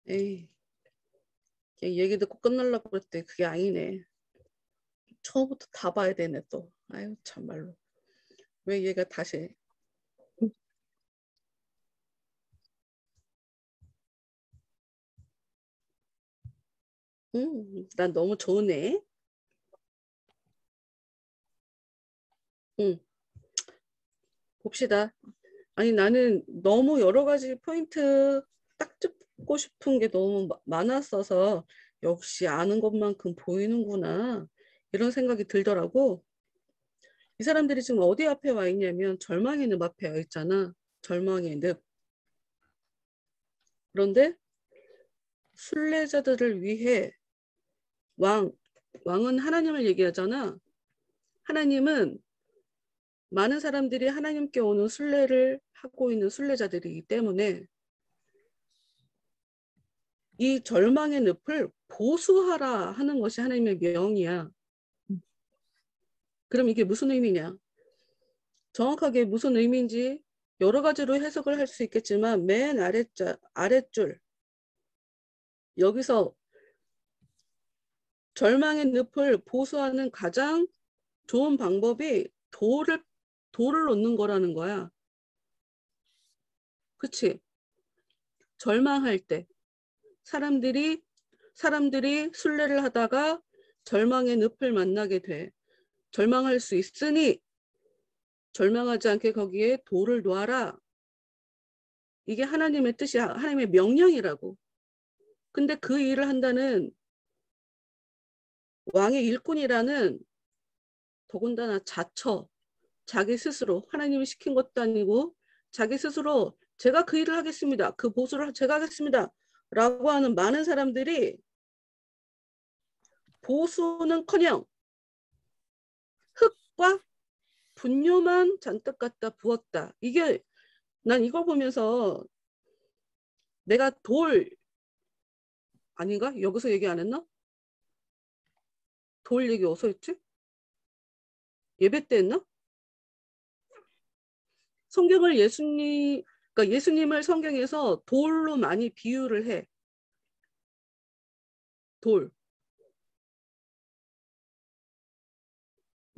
에이, 얘기 듣고 끝내려고 그랬더니 그게 아니네. 처음부터 다 봐야 되네 또. 아유 참말로. 왜 얘가 다시 해? 난 너무 좋네. 봅시다. 아니 나는 너무 여러 가지 포인트 딱 짚고 싶은 게 너무 많았어서 역시 아는 것만큼 보이는구나 이런 생각이 들더라고. 이 사람들이 지금 어디 앞에 와 있냐면 절망의 늪 앞에 와 있잖아. 절망의 늪. 그런데 순례자들을 위해 왕은 하나님을 얘기하잖아. 하나님은 많은 사람들이 하나님께 오는 순례를 하고 있는 순례자들이기 때문에 이 절망의 늪을 보수하라 하는 것이 하나님의 명이야. 그럼 이게 무슨 의미냐? 정확하게 무슨 의미인지 여러 가지로 해석을 할 수 있겠지만 맨 아랫줄 여기서 절망의 늪을 보수하는 가장 좋은 방법이 돌을 놓는 거라는 거야. 그치? 절망할 때 사람들이 순례를 하다가 절망의 늪을 만나게 돼. 절망할 수 있으니 절망하지 않게 거기에 돌을 놓아라. 이게 하나님의 뜻이야. 하나님의 명령이라고. 근데 그 일을 한다는 왕의 일꾼이라는 더군다나 자기 스스로 하나님이 시킨 것도 아니고 자기 스스로 제가 그 일을 하겠습니다. 그 보수를 제가 하겠습니다. 라고 하는 많은 사람들이 보수는커녕 흙과 분뇨만 잔뜩 갖다 부었다. 이게 난 이거 보면서 내가 아닌가? 여기서 얘기 안 했나? 돌 얘기 어디서 했지? 예배 때 했나? 그러니까 예수님을 성경에서 돌로 많이 비유를 해. 돌.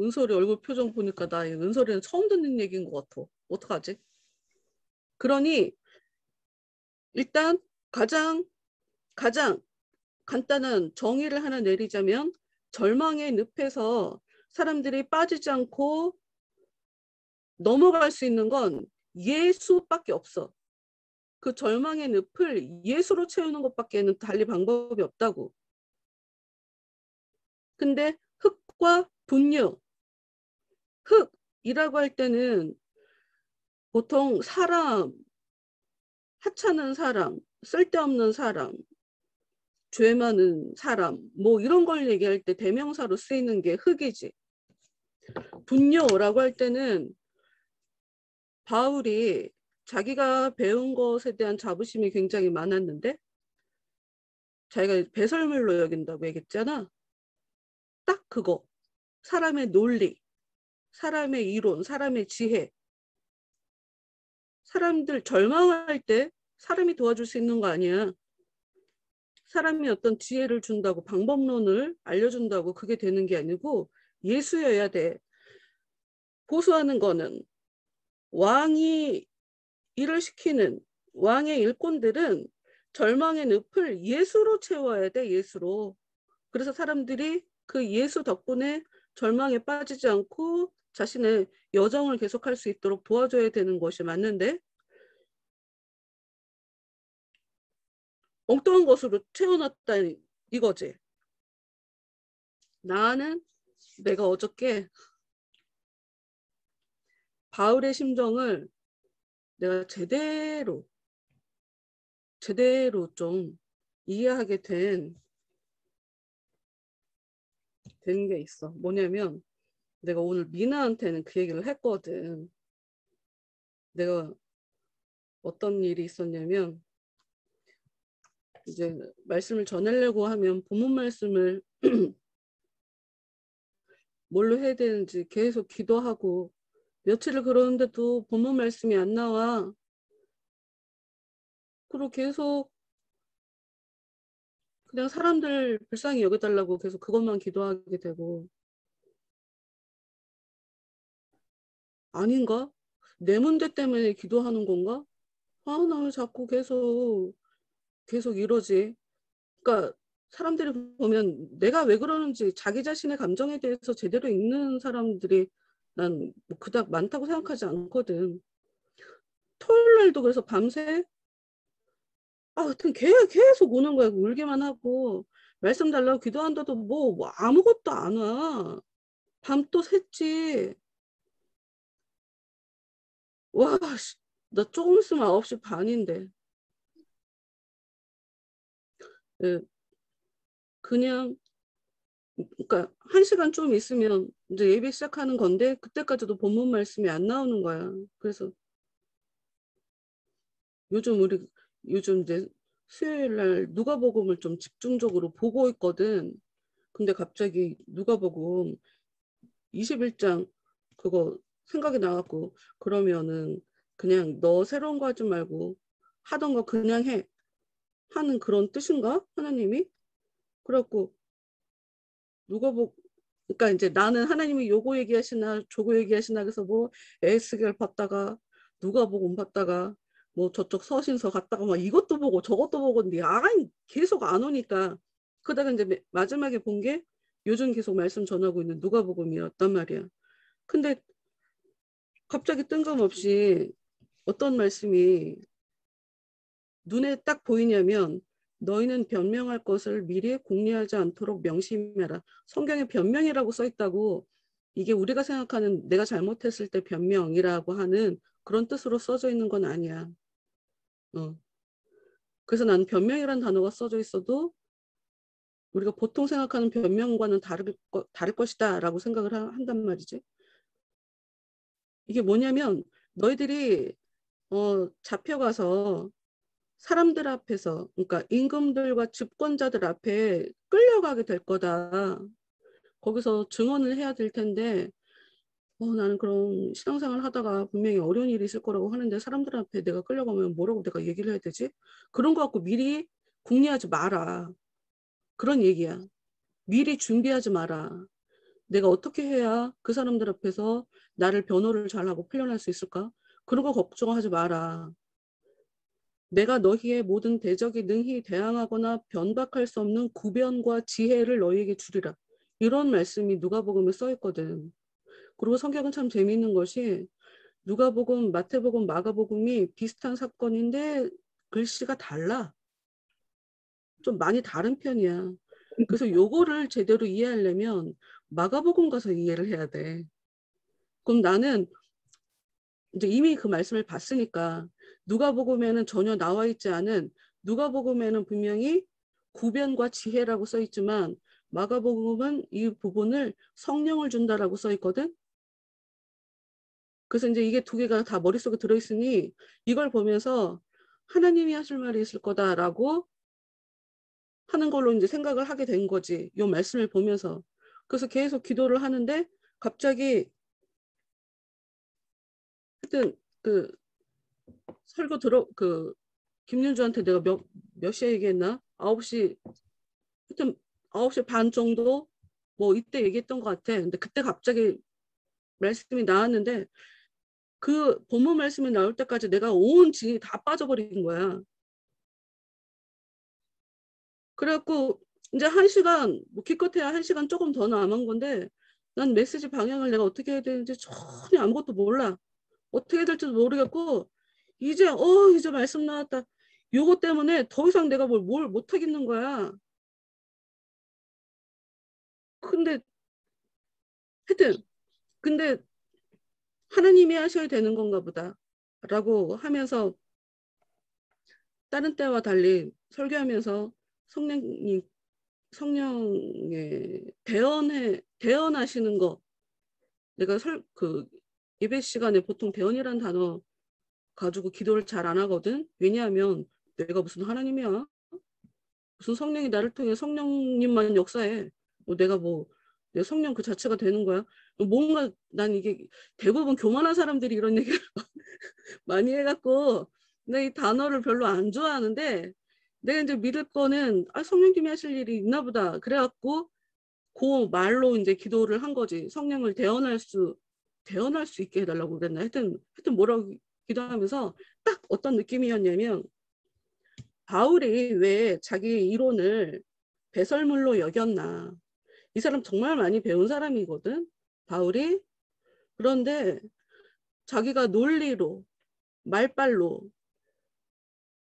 은솔이 얼굴 표정 보니까 나 은솔이는 처음 듣는 얘기인 것 같아. 어떡하지? 그러니 일단 가장 간단한 정의를 하나 내리자면 절망의 늪에서 사람들이 빠지지 않고 넘어갈 수 있는 건 예수밖에 없어. 그 절망의 늪을 예수로 채우는 것밖에는 달리 방법이 없다고. 근데 흙과 분뇨, 흙이라고 할 때는 보통 사람, 하찮은 사람, 쓸데없는 사람, 죄 많은 사람, 뭐 이런 걸 얘기할 때 대명사로 쓰이는 게 흙이지. 분뇨라고 할 때는 바울이 자기가 배운 것에 대한 자부심이 굉장히 많았는데 자기가 배설물로 여긴다고 얘기했잖아. 딱 그거. 사람의 논리, 사람의 이론, 사람의 지혜. 사람들 절망할 때 사람이 도와줄 수 있는 거 아니야. 사람이 어떤 지혜를 준다고 방법론을 알려준다고 그게 되는 게 아니고 예수여야 돼. 보수하는 거는 왕이 일을 시키는 왕의 일꾼들은 절망의 늪을 예수로 채워야 돼. 예수로. 그래서 사람들이 그 예수 덕분에 절망에 빠지지 않고 자신의 여정을 계속할 수 있도록 도와줘야 되는 것이 맞는데 엉뚱한 것으로 채워놨다 이거지. 내가 어저께 바울의 심정을 내가 제대로 좀 이해하게 된 게 있어. 뭐냐면 내가 오늘 미나한테는 그 얘기를 했거든. 내가 어떤 일이 있었냐면 이제 말씀을 전하려고 하면 본문 말씀을 뭘로 해야 되는지 계속 기도하고 며칠을 그러는데도 본문 말씀이 안 나와. 그리고 계속 그냥 사람들 불쌍히 여겨달라고 계속 그것만 기도하게 되고 아닌가? 내 문제 때문에 기도하는 건가? 아, 나 왜 자꾸 계속 이러지? 그러니까 사람들이 보면 내가 왜 그러는지 자기 자신의 감정에 대해서 제대로 읽는 사람들이 난 뭐 그닥 많다고 생각하지 않거든. 토요일 날도 그래서 밤새 하여튼 계속 오는 거야. 울기만 하고 말씀 달라고 기도한다도 뭐 아무것도 안 와. 밤 또 샜지. 와, 나 조금 있으면 9시 반인데. 예, 그냥 그러니까 1시간 좀 있으면 이제 예배 시작하는 건데 그때까지도 본문 말씀이 안 나오는 거야. 그래서 요즘 이제 수요일 날 누가복음을 좀 집중적으로 보고 있거든. 근데 갑자기 누가복음 21장 그거 생각이 나갖고 그러면은 그냥 너 새로운 거 하지 말고 하던 거 그냥 해 하는 그런 뜻인가? 하나님이? 그래갖고 그러니까 이제 나는 하나님이 요거 얘기하시나 저거 얘기하시나 그래서 뭐 에스겔 봤다가 누가복음 봤다가 뭐 저쪽 서신서 갔다가 막 이것도 보고 저것도 보고 근데 계속 안 오니까 그러다가 이제 마지막에 본 게 요즘 계속 말씀 전하고 있는 누가복음이었단 말이야. 근데 갑자기 뜬금없이 어떤 말씀이 눈에 딱 보이냐면 너희는 변명할 것을 미리 공개하지 않도록 명심해라. 성경에 변명이라고 써 있다고 이게 우리가 생각하는 내가 잘못했을 때 변명이라고 하는 그런 뜻으로 써져 있는 건 아니야. 그래서 나는 변명이라는 단어가 써져 있어도 우리가 보통 생각하는 변명과는 다를 것이다 라고 생각을 한단 말이지. 이게 뭐냐면 너희들이 잡혀가서 사람들 앞에서 그러니까 임금들과 집권자들 앞에 끌려가게 될 거다. 거기서 증언을 해야 될 텐데 나는 그런 신앙생활 하다가 분명히 어려운 일이 있을 거라고 하는데 사람들 앞에 내가 끌려가면 뭐라고 내가 얘기를 해야 되지? 그런 거 갖고 미리 궁리하지 마라. 그런 얘기야. 미리 준비하지 마라. 내가 어떻게 해야 그 사람들 앞에서 나를 변호를 잘하고 풀려날 수 있을까? 그런 거 걱정하지 마라. 내가 너희의 모든 대적이 능히 대항하거나 변박할 수 없는 구변과 지혜를 너희에게 주리라. 이런 말씀이 누가복음에 써 있거든. 그리고 성경은 참 재미있는 것이 누가복음, 마태복음, 마가복음이 비슷한 사건인데 글씨가 달라. 좀 많이 다른 편이야. 그래서 요거를 제대로 이해하려면 마가복음 가서 이해를 해야 돼. 그럼 나는 이제 이미 그 말씀을 봤으니까 누가복음에는 전혀 나와 있지 않은 누가복음에는 분명히 구변과 지혜라고 써 있지만 마가복음은 이 부분을 성령을 준다라고 써 있거든. 그래서 이제 이게 두 개가 다 머릿속에 들어있으니 이걸 보면서 하나님이 하실 말이 있을 거다라고 하는 걸로 이제 생각을 하게 된 거지. 이 말씀을 보면서. 그래서 계속 기도를 하는데 갑자기 하여튼 그 설교 김윤주한테 내가 몇 시에 얘기했나? 9시, 하여튼 9시 반 정도? 뭐 이때 얘기했던 것 같아. 근데 그때 갑자기 말씀이 나왔는데 그 본문 말씀이 나올 때까지 내가 온 진이 다 빠져버린 거야. 그래갖고 이제 1시간, 뭐 기껏해야 1시간 조금 더 남은 건데 난 메시지 방향을 내가 어떻게 해야 되는지 전혀 아무것도 몰라. 어떻게 해야 될지도 모르겠고 이제 말씀 나왔다. 요거 때문에 더 이상 내가 뭘 못하겠는 거야. 근데 하여튼 근데 하나님이 하셔야 되는 건가 보다 라고 하면서 다른 때와 달리 설교하면서 성령의 대언하시는 거 내가 예배 시간에 보통 대언이라는 단어 가지고 기도를 잘 안 하거든. 왜냐하면 내가 무슨 하나님이야? 무슨 성령이 나를 통해 성령님만 역사해. 내가 내 성령 그 자체가 되는 거야. 뭔가 난 이게 대부분 교만한 사람들이 이런 얘기를 많이 해갖고 내가 이 단어를 별로 안 좋아하는데 내가 이제 믿을 거는 성령님이 하실 일이 있나 보다. 그래갖고 그 말로 이제 기도를 한 거지. 성령을 대언할 수 대언할 수 있게 해달라고 그랬나. 하여튼 뭐라고 기도하면서 딱 어떤 느낌이었냐면, 바울이 왜 자기 이론을 배설물로 여겼나. 이 사람 정말 많이 배운 사람이거든, 바울이. 그런데 자기가 논리로, 말빨로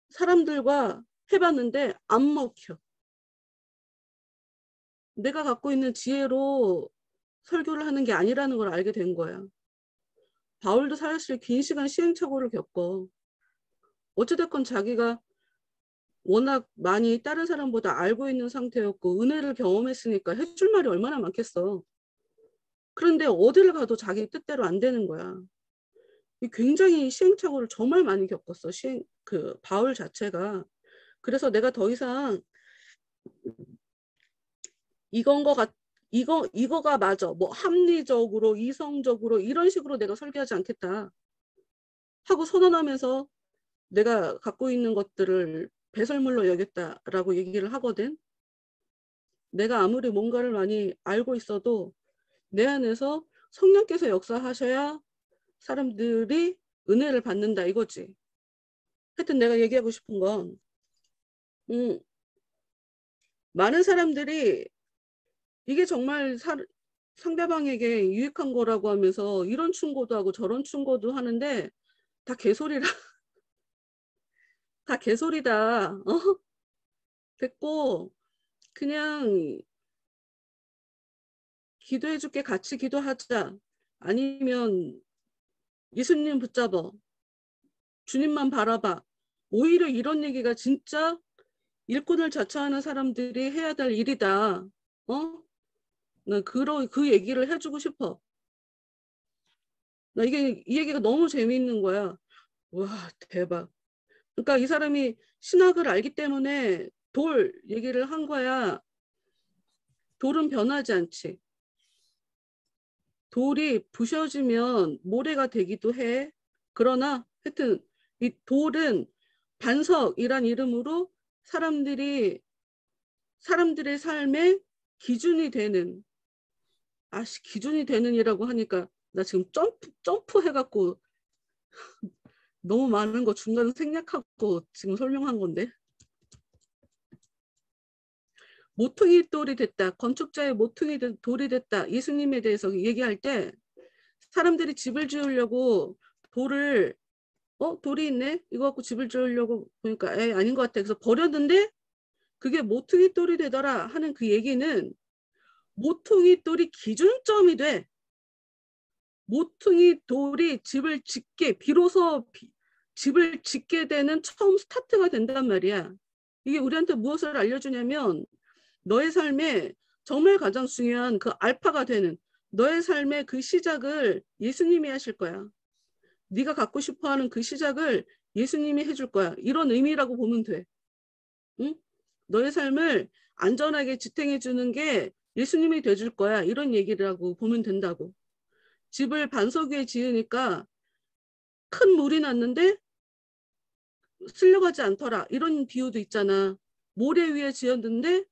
사람들과 해봤는데 안 먹혀. 내가 갖고 있는 지혜로 설교를 하는 게 아니라는 걸 알게 된 거야. 바울도 사실 긴 시간 시행착오를 겪어. 어찌됐건 자기가 워낙 많이 다른 사람보다 알고 있는 상태였고 은혜를 경험했으니까 해줄 말이 얼마나 많겠어. 그런데 어디를 가도 자기 뜻대로 안 되는 거야. 굉장히 시행착오를 정말 많이 겪었어. 바울 자체가. 그래서 내가 더 이상 이거가 맞아. 뭐 합리적으로, 이성적으로 이런 식으로 내가 설계하지 않겠다 하고 선언하면서 내가 갖고 있는 것들을 배설물로 여겼다라고 얘기를 하거든. 내가 아무리 뭔가를 많이 알고 있어도 내 안에서 성령께서 역사하셔야 사람들이 은혜를 받는다 이거지. 하여튼 내가 얘기하고 싶은 건 많은 사람들이 이게 정말 상대방에게 유익한 거라고 하면서 이런 충고도 하고 저런 충고도 하는데 다 개소리라. 다 개소리다. 됐고 그냥 기도해 줄게, 같이 기도하자. 아니면 예수님 붙잡아. 주님만 바라봐. 오히려 이런 얘기가 진짜 일꾼을 자처하는 사람들이 해야 될 일이다. 나 그 얘기를 해주고 싶어. 나 이 얘기가 너무 재미있는 거야. 와, 대박. 그러니까 이 사람이 신학을 알기 때문에 돌 얘기를 한 거야. 돌은 변하지 않지. 돌이 부셔지면 모래가 되기도 해. 그러나 하여튼 이 돌은 반석이란 이름으로 사람들의 삶의 기준이 되는, 기준이 되는이라고 하니까 나 지금 점프 해갖고 너무 많은 거 중간 생략하고 지금 설명한 건데. 모퉁이 돌이 됐다. 건축자의 모퉁이 돌이 됐다. 예수님에 대해서 얘기할 때 사람들이 집을 지으려고 돌이 있네? 이거 갖고 집을 지으려고 보니까 아닌 것 같아. 그래서 버렸는데 그게 모퉁이 돌이 되더라 하는 그 얘기는 모퉁이 돌이 기준점이 돼. 모퉁이 돌이 비로소 집을 짓게 되는 처음 스타트가 된단 말이야. 이게 우리한테 무엇을 알려주냐면 너의 삶에 정말 가장 중요한 그 알파가 되는 너의 삶의 그 시작을 예수님이 하실 거야. 네가 갖고 싶어하는 그 시작을 예수님이 해줄 거야. 이런 의미라고 보면 돼. 응? 너의 삶을 안전하게 지탱해 주는 게 예수님이 돼줄 거야. 이런 얘기라고 보면 된다고. 집을 반석 위에 지으니까 큰 물이 났는데 쓸려가지 않더라. 이런 비유도 있잖아. 모래 위에 지었는데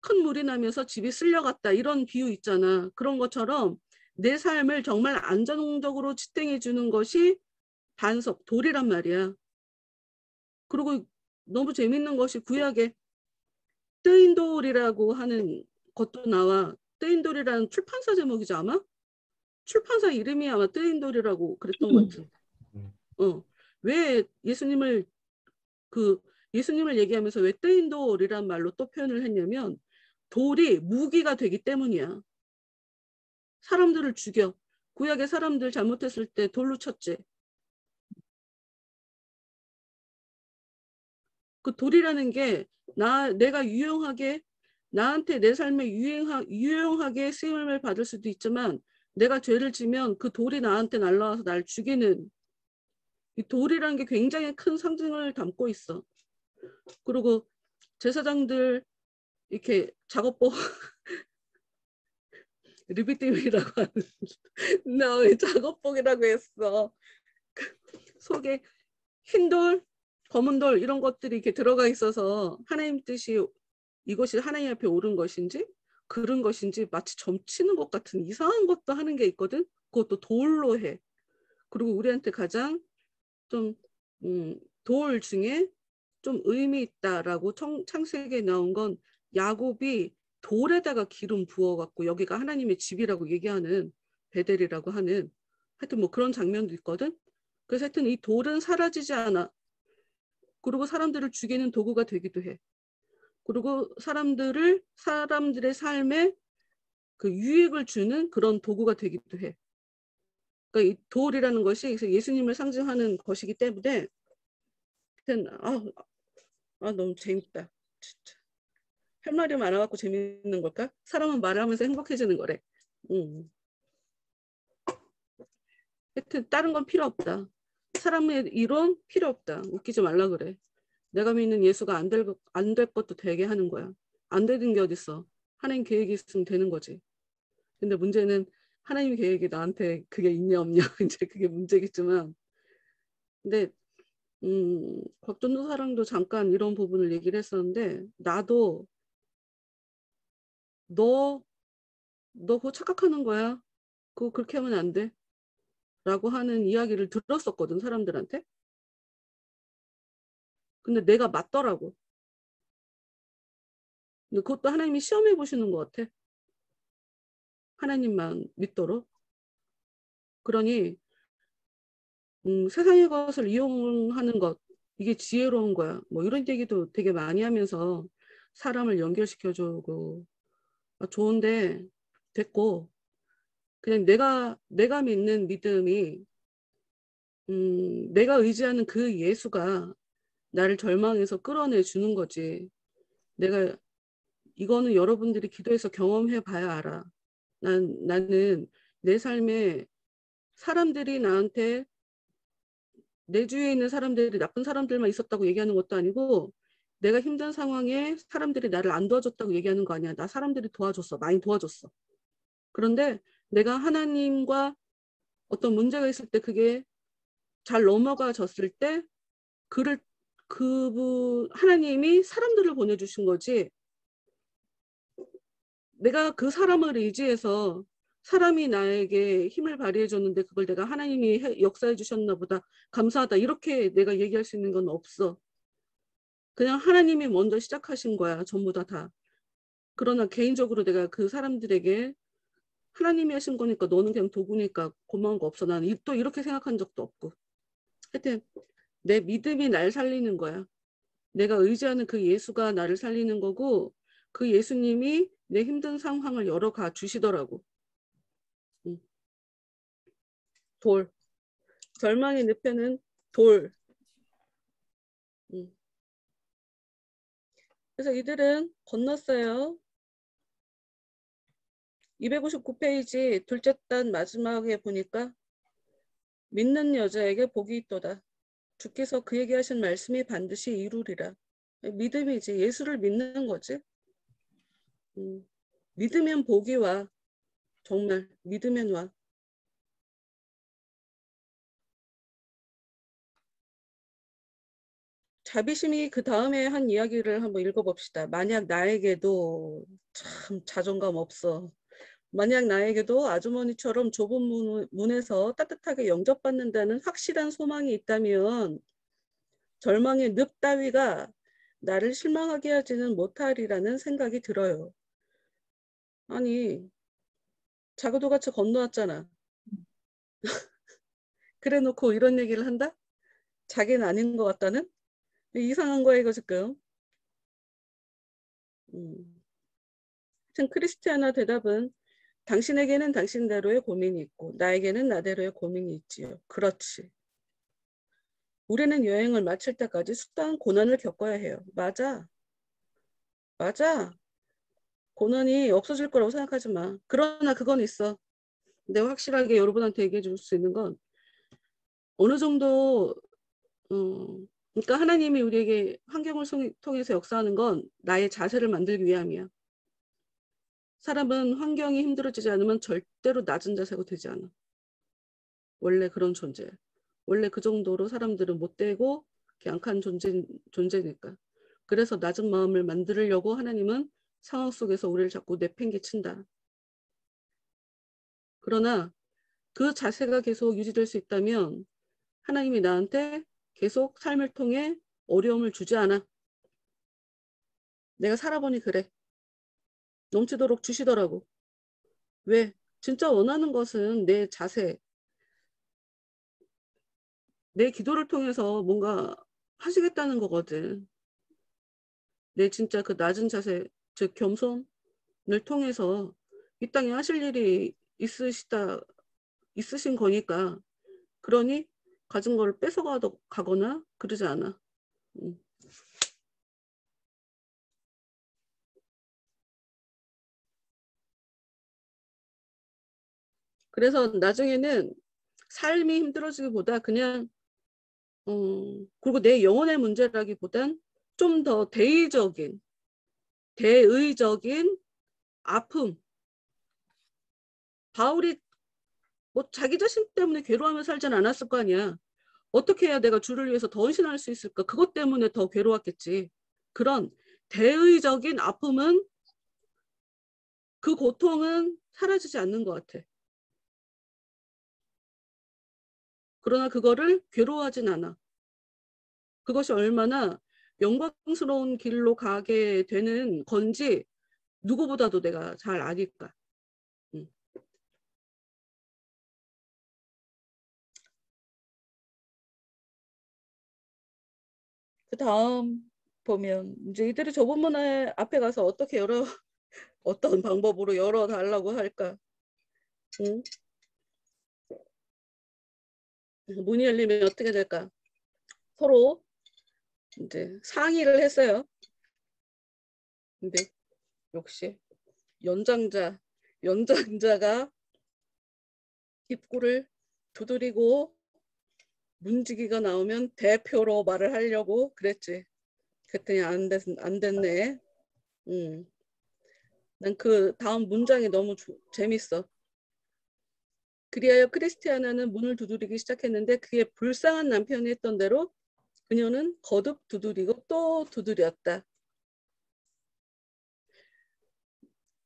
큰 물이 나면서 집이 쓸려갔다. 이런 비유 있잖아. 그런 것처럼 내 삶을 정말 안정적으로 지탱해 주는 것이 반석, 돌이란 말이야. 그리고 너무 재밌는 것이 구약에 뜨인 돌이라고 하는 것도 나와. 뜨인 돌이라는 출판사 제목이죠, 아마? 출판사 이름이 아마 뜨인 돌이라고 그랬던 것 같은데. 왜 예수님을 얘기하면서 왜 뜨인 돌이란 말로 또 표현을 했냐면 돌이 무기가 되기 때문이야. 사람들을 죽여. 구약의 사람들 잘못했을 때 돌로 쳤지. 그 돌이라는 게 내가 유용하게 나한테 내 삶에 유용하게 쓰임을 받을 수도 있지만 내가 죄를 지면 그 돌이 나한테 날라와서 날 죽이는 이 돌이라는 게 굉장히 큰 상징을 담고 있어. 그리고 제사장들 이렇게 작업복 리비팀이라고 하는 나 왜 작업복이라고 했어. 속에 흰 돌, 검은 돌 이런 것들이 이렇게 들어가 있어서 하나님 뜻이 이것이 하나님 앞에 옳은 것인지 그런 것인지 마치 점치는 것 같은 이상한 것도 하는 게 있거든. 그것도 돌로 해. 그리고 우리한테 가장 좀 돌 중에 좀 의미 있다라고 창세기에 나온 건 야곱이 돌에다가 기름 부어갖고 여기가 하나님의 집이라고 얘기하는 베델이라고 하는 하여튼 뭐 그런 장면도 있거든. 그래서 하여튼 이 돌은 사라지지 않아. 그리고 사람들을 죽이는 도구가 되기도 해. 그리고 사람들의 삶에 그 유익을 주는 그런 도구가 되기도 해. 그러니까 이 돌이라는 것이 예수님을 상징하는 것이기 때문에 너무 재밌다. 진짜. 할 말이 많아갖고 재밌는 걸까? 사람은 말하면서 행복해지는 거래. 하여튼 다른 건 필요 없다. 사람의 이론 필요 없다. 웃기지 말라 그래. 내가 믿는 예수가 안 될 것도 되게 하는 거야. 안 되는 게 어딨어. 하나님 계획이 있으면 되는 거지. 근데 문제는 하나님 계획이 나한테 그게 있냐 없냐 이제 그게 문제겠지만, 근데 곽전도 사랑도 잠깐 이런 부분을 얘기를 했었는데, 나도 너 그거 착각하는 거야. 그거 그렇게 하면 안 돼. 라고 하는 이야기를 들었었거든, 사람들한테. 근데 내가 맞더라고. 근데 그것도 하나님이 시험해 보시는 것 같아. 하나님만 믿도록. 그러니 세상의 것을 이용하는 것, 이게 지혜로운 거야. 뭐 이런 얘기도 되게 많이 하면서 사람을 연결시켜주고 좋은데 됐고, 그냥 내가 믿는 믿음이 내가 의지하는 그 예수가 나를 절망에서 끌어내 주는 거지. 이거는 여러분들이 기도해서 경험해 봐야 알아. 나는 내 삶에 사람들이 나한테, 내 주위에 있는 사람들이 나쁜 사람들만 있었다고 얘기하는 것도 아니고, 내가 힘든 상황에 사람들이 나를 안 도와줬다고 얘기하는 거 아니야. 나 사람들이 도와줬어. 많이 도와줬어. 그런데 내가 하나님과 어떤 문제가 있을 때 그게 잘 넘어가졌을 때 하나님이 사람들을 보내주신 거지. 내가 그 사람을 의지해서 사람이 나에게 힘을 발휘해 줬는데 그걸 내가 하나님이 역사해 주셨나 보다, 감사하다, 이렇게 내가 얘기할 수 있는 건 없어. 그냥 하나님이 먼저 시작하신 거야, 전부 다. 그러나 개인적으로 내가 그 사람들에게 하나님이 하신 거니까 너는 그냥 도구니까 고마운 거 없어. 나는 또 이렇게 생각한 적도 없고. 하여튼 내 믿음이 날 살리는 거야. 내가 의지하는 그 예수가 나를 살리는 거고, 그 예수님이 내 힘든 상황을 열어가 주시더라고. 돌. 절망의 늪에는 돌. 그래서 이들은 건넜어요. 259페이지 둘째 단 마지막에 보니까 믿는 여자에게 복이 있도다. 주께서 그에게 하신 말씀이 반드시 이루리라. 믿음이지. 예수를 믿는 거지. 믿으면 복이 와. 정말 믿으면 와. 자비심이 그 다음에 한 이야기를 한번 읽어봅시다. 만약 나에게도, 참 자존감 없어. 만약 나에게도 아주머니처럼 좁은 문에서 따뜻하게 영접받는다는 확실한 소망이 있다면 절망의 늪 따위가 나를 실망하게 하지는 못하리라는 생각이 들어요. 아니, 자고도 같이 건너왔잖아. 그래 놓고 이런 얘기를 한다? 자기는 아닌 것 같다는? 이상한 거야 이거 지금. 하여튼 크리스티아나 대답은 당신에게는 당신대로의 고민이 있고 나에게는 나대로의 고민이 있지요. 그렇지. 우리는 여행을 마칠 때까지 수다한 고난을 겪어야 해요. 맞아. 고난이 없어질 거라고 생각하지 마. 그러나 그건 있어. 내가 확실하게 여러분한테 얘기해 줄 수 있는 건 어느 정도 그러니까 하나님이 우리에게 환경을 통해서 역사하는 건 나의 자세를 만들기 위함이야. 사람은 환경이 힘들어지지 않으면 절대로 낮은 자세가 되지 않아. 원래 그런 존재야. 원래 그 정도로 사람들은 못되고 약한 존재니까. 그래서 낮은 마음을 만들려고 하나님은 상황 속에서 우리를 자꾸 내팽개친다. 그러나 그 자세가 계속 유지될 수 있다면 하나님이 나한테 계속 삶을 통해 어려움을 주지 않아. 내가 살아보니 그래. 넘치도록 주시더라고. 왜? 진짜 원하는 것은 내 자세, 내 기도를 통해서 뭔가 하시겠다는 거거든. 내 진짜 그 낮은 자세, 즉 겸손을 통해서 이 땅에 하실 일이 있으신 거니까. 그러니 가진 걸 뺏어가거나 그러지 않아. 그래서 나중에는 삶이 힘들어지기보다 그냥 그리고 내 영혼의 문제라기보단 좀 더 대의적인 아픔. 바울이 뭐 자기 자신 때문에 괴로워하며 살진 않았을 거 아니야. 어떻게 해야 내가 주를 위해서 더 헌신할 수 있을까? 그것 때문에 더 괴로웠겠지. 그런 대의적인 아픔은 그 고통은 사라지지 않는 것 같아. 그러나 그거를 괴로워하진 않아. 그것이 얼마나 영광스러운 길로 가게 되는 건지 누구보다도 내가 잘 아니까. 그 다음 보면 이제 이들이 좁은 문 앞에 가서 어떻게 어떤 방법으로 열어달라고 할까? 응? 문이 열리면 어떻게 될까? 서로 이제 상의를 했어요. 근데 역시 연장자가 입구를 두드리고 문지기가 나오면 대표로 말을 하려고 그랬지. 그랬더니 안 됐네. 난 그 다음 문장이 너무 재밌어. 그리하여 크리스티아나는 문을 두드리기 시작했는데 그의 불쌍한 남편이 했던 대로 그녀는 거듭 두드리고 또 두드렸다.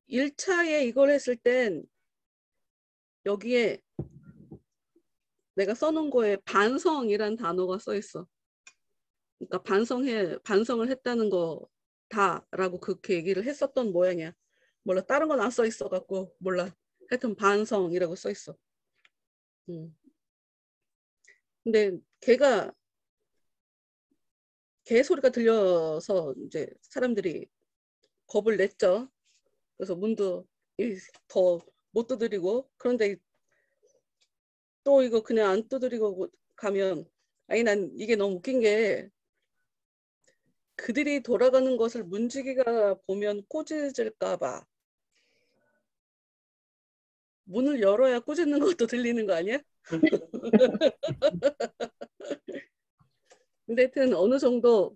1차에 이걸 했을 땐 여기에 내가 써놓은 거에 반성이란 단어가 써 있어. 그러니까 반성을 했다는 거다라고 그렇게 얘기를 했었던 모양이야. 몰라, 다른 건 안 써 있어 갖고 몰라. 하여튼 반성이라고 써 있어. 근데 개 소리가 들려서 이제 사람들이 겁을 냈죠. 그래서 문도 더 못 두드리고, 그런데 또 이거 그냥 안 두드리고 가면, 아니 난 이게 너무 웃긴 게 그들이 돌아가는 것을 문지기가 보면 꼬집을까 봐 문을 열어야 꼬집는 것도 들리는 거 아니야? 근데 하여튼 어느 정도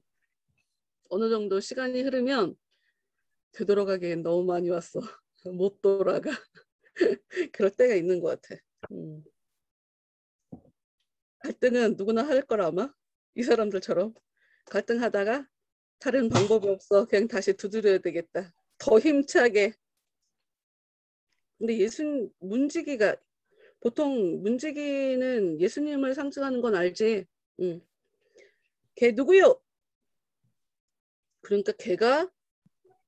시간이 흐르면 되돌아가기엔 너무 많이 왔어. 못 돌아가. 그럴 때가 있는 것 같아. 갈등은 누구나 할 거라 아마. 이 사람들처럼 갈등하다가 다른 방법이 없어. 그냥 다시 두드려야 되겠다. 더 힘차게. 근데 보통 문지기는 예수님을 상징하는 건 알지. 걔 누구요? 그러니까 걔가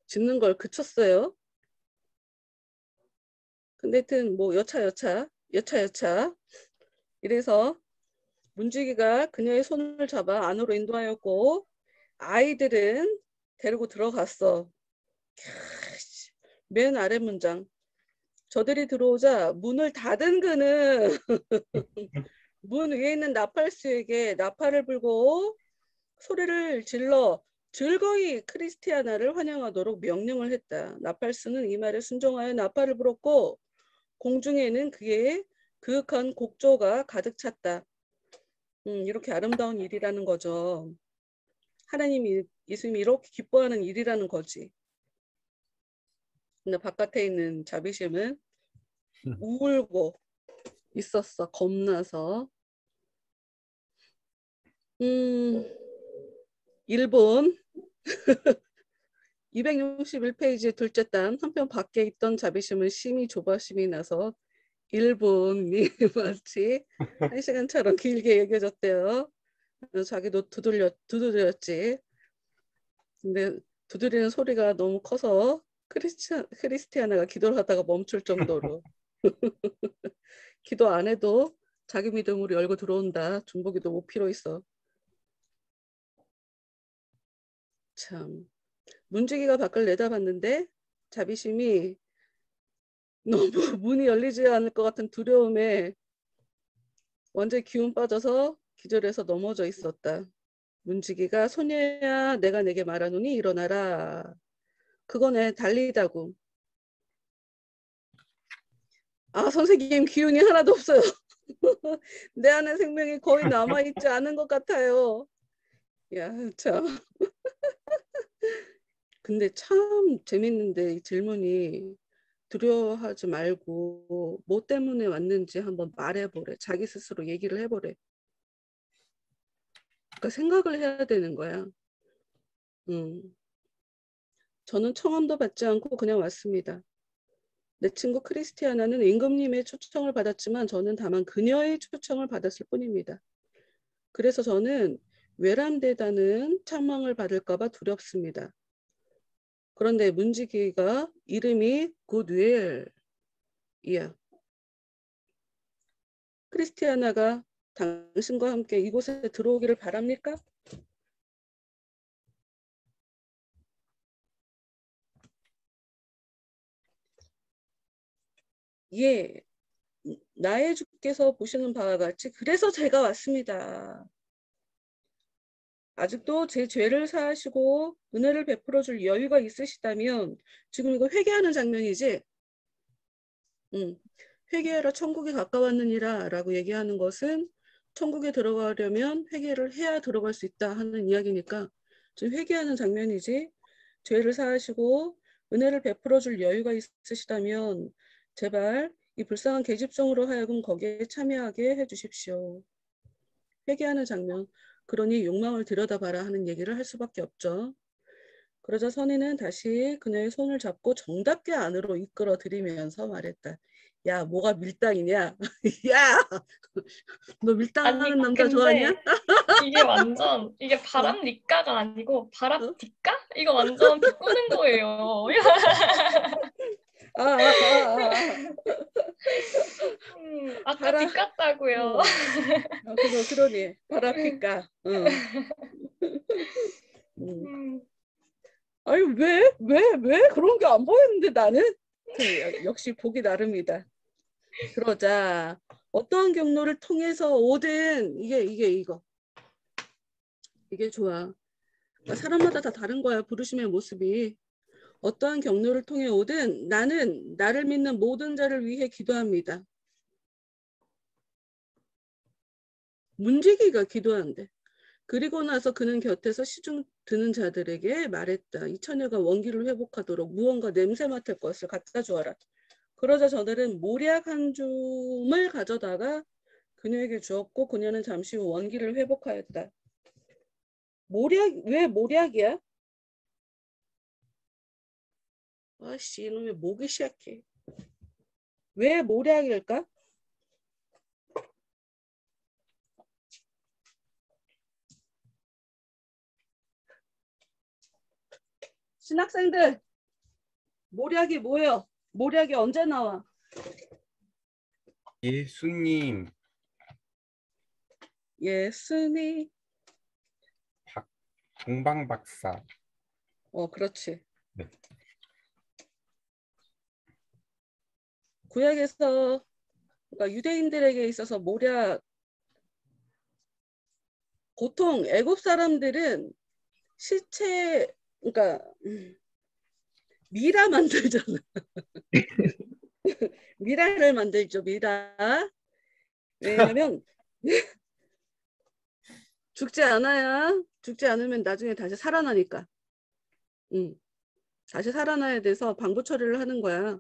짖는 걸 그쳤어요. 근데 하여튼 뭐 여차 이래서 문지기가 그녀의 손을 잡아 안으로 인도하였고 아이들은 데리고 들어갔어. 맨 아래 문장. 저들이 들어오자 문을 닫은 그는 문 위에 있는 나팔수에게 나팔을 불고 소리를 질러 즐거이 크리스티아나를 환영하도록 명령을 했다. 나팔수는 이 말에 순종하여 나팔을 불었고 공중에는 그의 그윽한 곡조가 가득 찼다. 이렇게 아름다운 일이라는 거죠. 예수님이 이렇게 기뻐하는 일이라는 거지. 근데 바깥에 있는 자비심은 울고 있었어. 겁나서. 일본 261페이지 둘째 단 한편 밖에 있던 자비심은 심히 조바심이 나서 일본이 마치 1시간처럼 길게 얘기해줬대요. 자기도 두드렸지. 근데 두드리는 소리가 너무 커서 크리스티아나가 기도를 하다가 멈출 정도로 기도 안 해도 자기 믿음으로 열고 들어온다. 중보기도 못 필요 있어. 참. 문지기가 밖을 내다봤는데 자비심이 너무 문이 열리지 않을 것 같은 두려움에 완전히 기운 빠져서 기절해서 넘어져 있었다. 문지기가 소녀야 내가 내게 말하노니 일어나라. 그거네 달리다고. 아 선생님 기운이 하나도 없어요. 내 안에 생명이 거의 남아있지 않은 것 같아요. 야 참. 근데 참 재밌는데 이 질문이 두려워하지 말고 뭐 때문에 왔는지 한번 말해보래. 자기 스스로 얘기를 해보래. 그러니까 생각을 해야 되는 거야. 저는 청원도 받지 않고 그냥 왔습니다. 내 친구 크리스티아나는 임금님의 초청을 받았지만 저는 다만 그녀의 초청을 받았을 뿐입니다. 그래서 저는 외람되다는 책망을 받을까 봐 두렵습니다. 그런데 문지기가 이름이 굿윌이야. 크리스티아나가 당신과 함께 이곳에 들어오기를 바랍니까? 예, 나의 주께서 보시는 바와 같이 그래서 제가 왔습니다. 아직도 제 죄를 사하시고 은혜를 베풀어 줄 여유가 있으시다면 지금 이거 회개하는 장면이지? 회개하라 천국이 가까웠느니라 라고 얘기하는 것은 천국에 들어가려면 회개를 해야 들어갈 수 있다 하는 이야기니까 지금 회개하는 장면이지. 죄를 사하시고 은혜를 베풀어 줄 여유가 있으시다면 제발 이 불쌍한 계집종으로 하여금 거기에 참여하게 해주십시오. 회개하는 장면. 그러니 욕망을 들여다봐라 하는 얘기를 할 수밖에 없죠. 그러자 선인은 다시 그녀의 손을 잡고 정답게 안으로 이끌어 들이면서 말했다. 야, 뭐가 밀당이냐? 야, 너 밀당하는 남자 좋아하냐? 이게 완전 이게 바람 니까가 아니고 바람 뒷까? 이거 완전 비꼬는 거예요. 아까 바람- 뒷갔다고요. 그러니 바람피까. 아니 왜 그런 게 안 보이는데 나는 역시 보기 나름이다. 그러자 어떠한 경로를 통해서 오든 이게 좋아. 그러니까 사람마다 다 다른 거야. 부르심의 모습이. 어떠한 경로를 통해 오든 나는 나를 믿는 모든 자를 위해 기도합니다. 문지기가 기도한대. 그리고 나서 그는 곁에서 시중 드는 자들에게 말했다. 이 처녀가 원기를 회복하도록 무언가 냄새 맡을 것을 갖다 주어라. 그러자 저들은 모략 한 줌을 가져다가 그녀에게 주었고 그녀는 잠시 후 원기를 회복하였다. 왜 모략이야? 아씨 이놈의 목이 시약해. 왜 모략일까? 신학생들 모략이 뭐예요? 모략이 언제 나와? 예수님. 예수님. 동방박사. 그렇지. 네. 구약에서 그러니까 유대인들에게 있어서 모략 보통 애굽 사람들은 시체 그러니까 미라 만들잖아. 미라를 만들죠. 미라. 왜냐면 죽지 않으면 나중에 다시 살아나니까. 다시 살아나야 돼서 방부 처리를 하는 거야.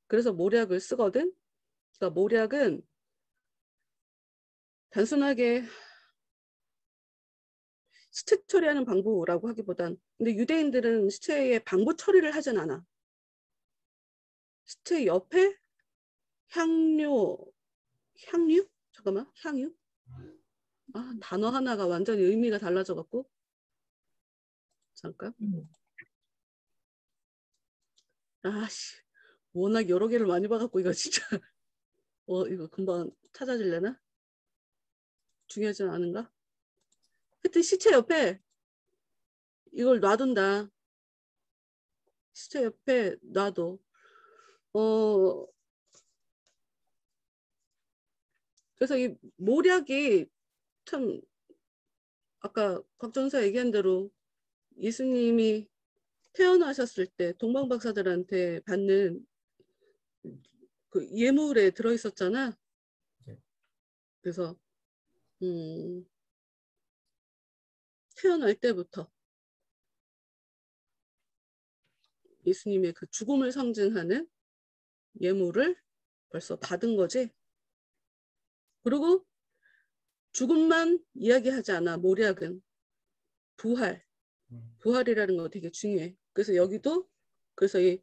그래서 모략을 쓰거든. 그러니까 모략은 단순하게 시체 처리하는 방부라고 하기보단, 근데 유대인들은 시체의 방부 처리를 하진 않아. 시체 옆에 향유? 잠깐만, 향유? 단어 하나가 완전히 의미가 달라져 갖고 잠깐. 아씨, 워낙 여러 개를 많이 봐갖고 이거 진짜 이거 금방 찾아질래나? 중요하진 않은가? 하여튼 시체 옆에 이걸 놔둔다. 시체 옆에 놔둬. 그래서 이 모략이 참 아까 곽전사 얘기한 대로 예수님이 태어나셨을 때 동방박사들한테 받는 그 예물에 들어있었잖아. 그래서 태어날 때부터 예수님의 그 죽음을 상징하는 예물을 벌써 받은 거지. 그리고 죽음만 이야기하지 않아. 모략은 부활이라는 거 되게 중요해. 그래서 여기도 그래서 이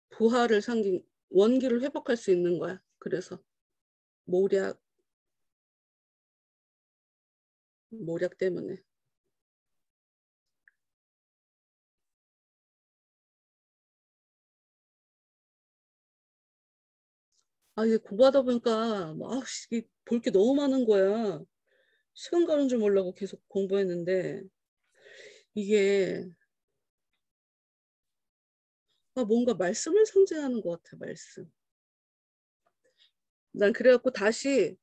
부활을 상징 원기를 회복할 수 있는 거야. 그래서 모략 때문에. 이게 공부하다 보니까 볼 게 너무 많은 거야. 시간 가는 줄 모르고 계속 공부했는데 이게 뭔가 말씀을 상징하는 것 같아. 말씀. 난 그래갖고 다시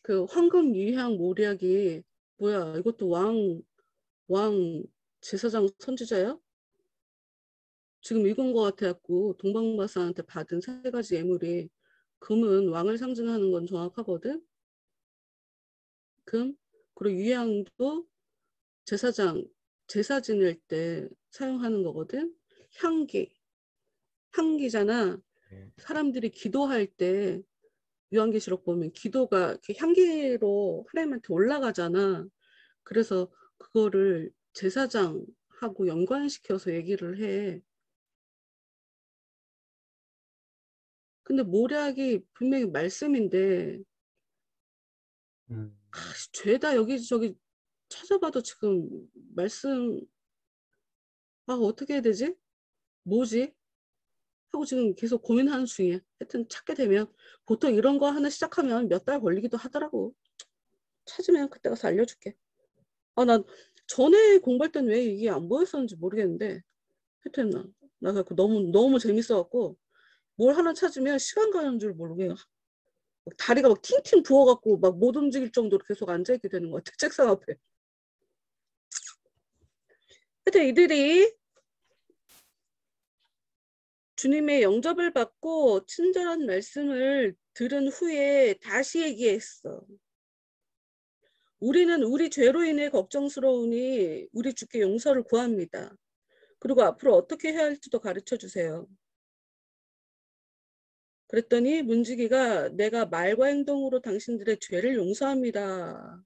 그 황금 유향 모략이 뭐야? 이것도 왕 제사장 선지자야? 지금 읽은 것 같아갖고 동방박사한테 받은 3가지 예물이 금은 왕을 상징하는 건 정확하거든. 금 그리고 유향도 제사 지낼 때 사용하는 거거든. 향기잖아. 사람들이 기도할 때 요한계시록 보면 기도가 이렇게 향기로 하나님한테 올라가잖아. 그래서 그거를 제사장하고 연관시켜서 얘기를 해. 근데 모략이 분명히 말씀인데 죄다 여기저기 찾아봐도 지금 말씀 어떻게 해야 되지? 뭐지? 하고 지금 계속 고민하는 중이야. 하여튼 찾게 되면 보통 이런 거 하나 시작하면 몇 달 걸리기도 하더라고. 찾으면 그때 가서 알려줄게. 난 전에 공부할 때는 왜 이게 안 보였었는지 모르겠는데 하여튼 나 너무 재밌어갖고 뭘 하나 찾으면 시간 가는 줄 모르게 다리가 막 팅팅 부어갖고 막 못 움직일 정도로 계속 앉아있게 되는 것 같아. 책상 앞에. 하여튼 이들이 주님의 영접을 받고 친절한 말씀을 들은 후에 다시 얘기했어. 우리는 우리 죄로 인해 걱정스러우니 우리 주께 용서를 구합니다. 그리고 앞으로 어떻게 해야 할지도 가르쳐 주세요. 그랬더니 문지기가 내가 말과 행동으로 당신들의 죄를 용서합니다.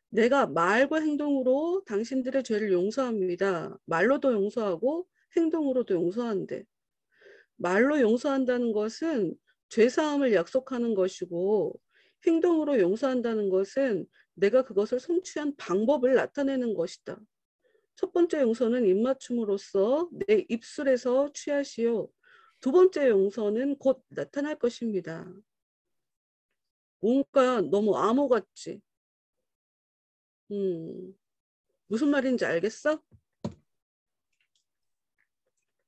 내가 말과 행동으로 당신들의 죄를 용서합니다. 말로도 용서하고 행동으로도 용서한대. 말로 용서한다는 것은 죄사함을 약속하는 것이고 행동으로 용서한다는 것은 내가 그것을 성취한 방법을 나타내는 것이다. 첫 번째 용서는 입맞춤으로써 내 입술에서 취하시오. 두 번째 용서는 곧 나타날 것입니다. 뭔가 너무 암호 같지? 무슨 말인지 알겠어?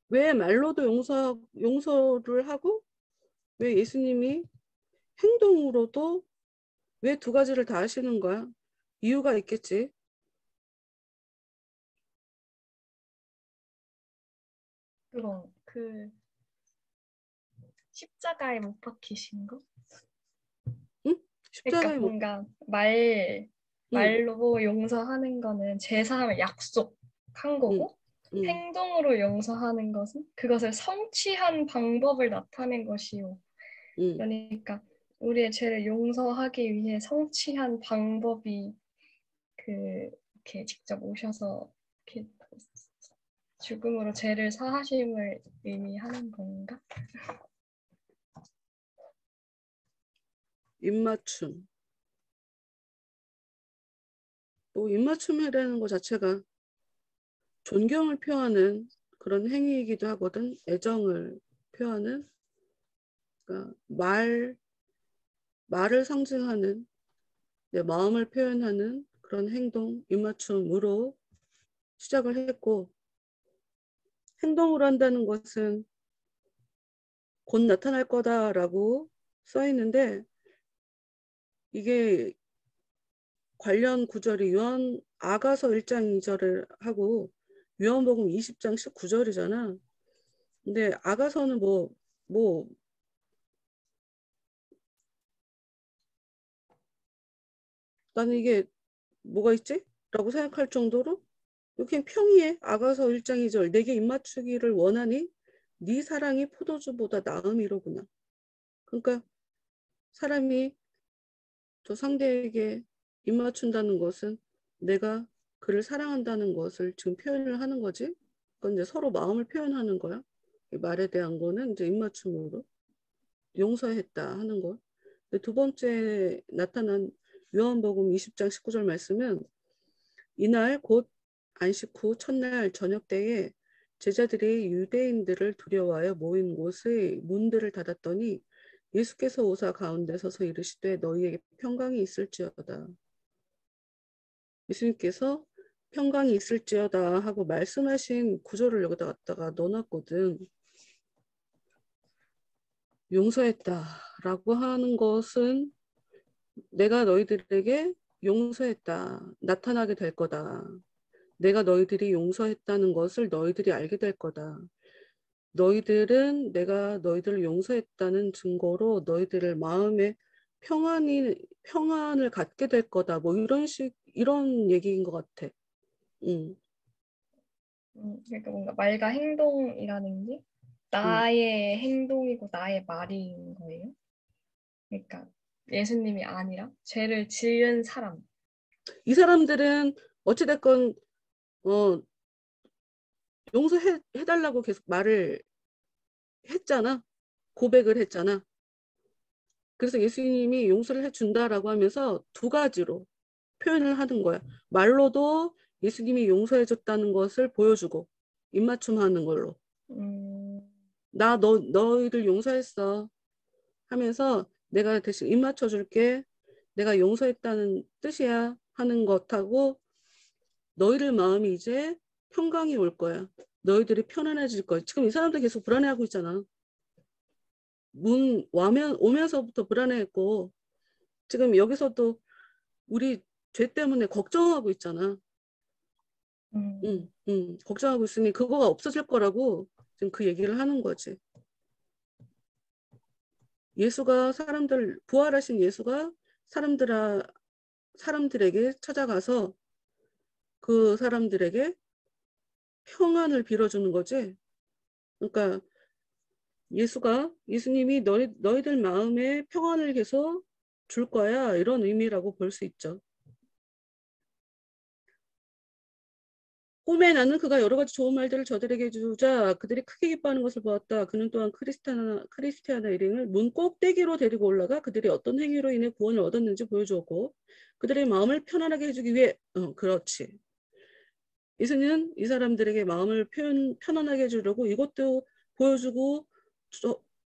왜 말로도 용서를 하고 왜 예수님이 행동으로도 왜 2가지를 다 하시는 거야? 이유가 있겠지. 그럼 그 십자가에 못 박히신 거? 응? 그러니까 십자가에 뭔가 응, 말로 용서하는 거는 제사함을 약속한 거고 응, 행동으로 용서하는 것은 그것을 성취한 방법을 나타낸 것이요. 응. 그러니까 우리의 죄를 용서하기 위해 성취한 방법이 그 이렇게 직접 오셔서 이렇게 죽음으로 죄를 사하심을 의미하는 건가? 입맞춤. 뭐 입맞춤이라는 것 자체가 존경을 표하는 그런 행위이기도 하거든. 애정을 표하는, 그러니까 말을 상징하는, 내 마음을 표현하는 그런 행동, 입맞춤으로 시작을 했고, 행동을 한다는 것은 곧 나타날 거다라고 써 있는데, 이게 관련 구절이 아가서 1장 2절을 하고 요한복음 20장 19절이잖아. 근데 아가서는 나는 이게 뭐가 있지? 라고 생각할 정도로 그냥 평이해. 아가서 1장 2절 내게 입맞추기를 원하니 네 사랑이 포도주보다 나음이로구나. 그러니까 사람이 저 상대에게 입맞춘다는 것은 내가 그를 사랑한다는 것을 지금 표현을 하는 거지. 그건 이제 서로 마음을 표현하는 거야. 이 말에 대한 거는 이제 입맞춤으로 용서했다 하는 거. 근데 두 번째 나타난 요한복음 20장 19절 말씀은 이날 곧 안식 후 첫날 저녁 때에 제자들이 유대인들을 두려워하여 모인 곳의 문들을 닫았더니 예수께서 오사 가운데 서서 이르시되 너희에게 평강이 있을지어다. 예수님께서 평강이 있을지어다 하고 말씀하신 구절을 여기다 갖다가 넣어놨거든. 용서했다라고 하는 것은 내가 너희들에게 용서했다. 나타나게 될 거다. 내가 너희들이 용서했다는 것을 너희들이 알게 될 거다. 너희들은 내가 너희들을 용서했다는 증거로 너희들을 마음에 평안을 갖게 될 거다. 뭐 이런 얘기인 것 같아. 그러니까 뭔가 말과 행동이라는 게 나의 행동이고 나의 말인 거예요. 그러니까 예수님이 아니라 죄를 지은 사람. 이 사람들은 어찌됐건 용서해달라고 계속 말을 했잖아. 고백을 했잖아. 그래서 예수님이 용서를 해준다라고 하면서 두 가지로 표현을 하는 거야. 말로도 예수님이 용서해줬다는 것을 보여주고 입맞춤하는 걸로. 너희들 용서했어 하면서 내가 대신 입맞춰줄게. 내가 용서했다는 뜻이야 하는 것하고 너희들 마음이 이제 평강이 올 거야. 너희들이 편안해질 거야. 지금 이 사람들 계속 불안해하고 있잖아. 오면서부터 불안해했고 지금 여기서도 우리 죄 때문에 걱정하고 있잖아. 걱정하고 있으니 그거가 없어질 거라고 지금 그 얘기를 하는 거지. 부활하신 예수가 사람들에게 찾아가서 그 사람들에게 평안을 빌어주는 거지. 그러니까 예수님이 너희들 마음에 평안을 계속 줄 거야. 이런 의미라고 볼 수 있죠. 꿈에 나는 그가 여러 가지 좋은 말들을 저들에게 주자 그들이 크게 기뻐하는 것을 보았다. 그는 또한 크리스티아나 일행을 문 꼭대기로 데리고 올라가 그들이 어떤 행위로 인해 구원을 얻었는지 보여주었고 그들의 마음을 편안하게 해주기 위해 그렇지. 예수는 이 사람들에게 마음을 편안하게 해주려고 이것도 보여주고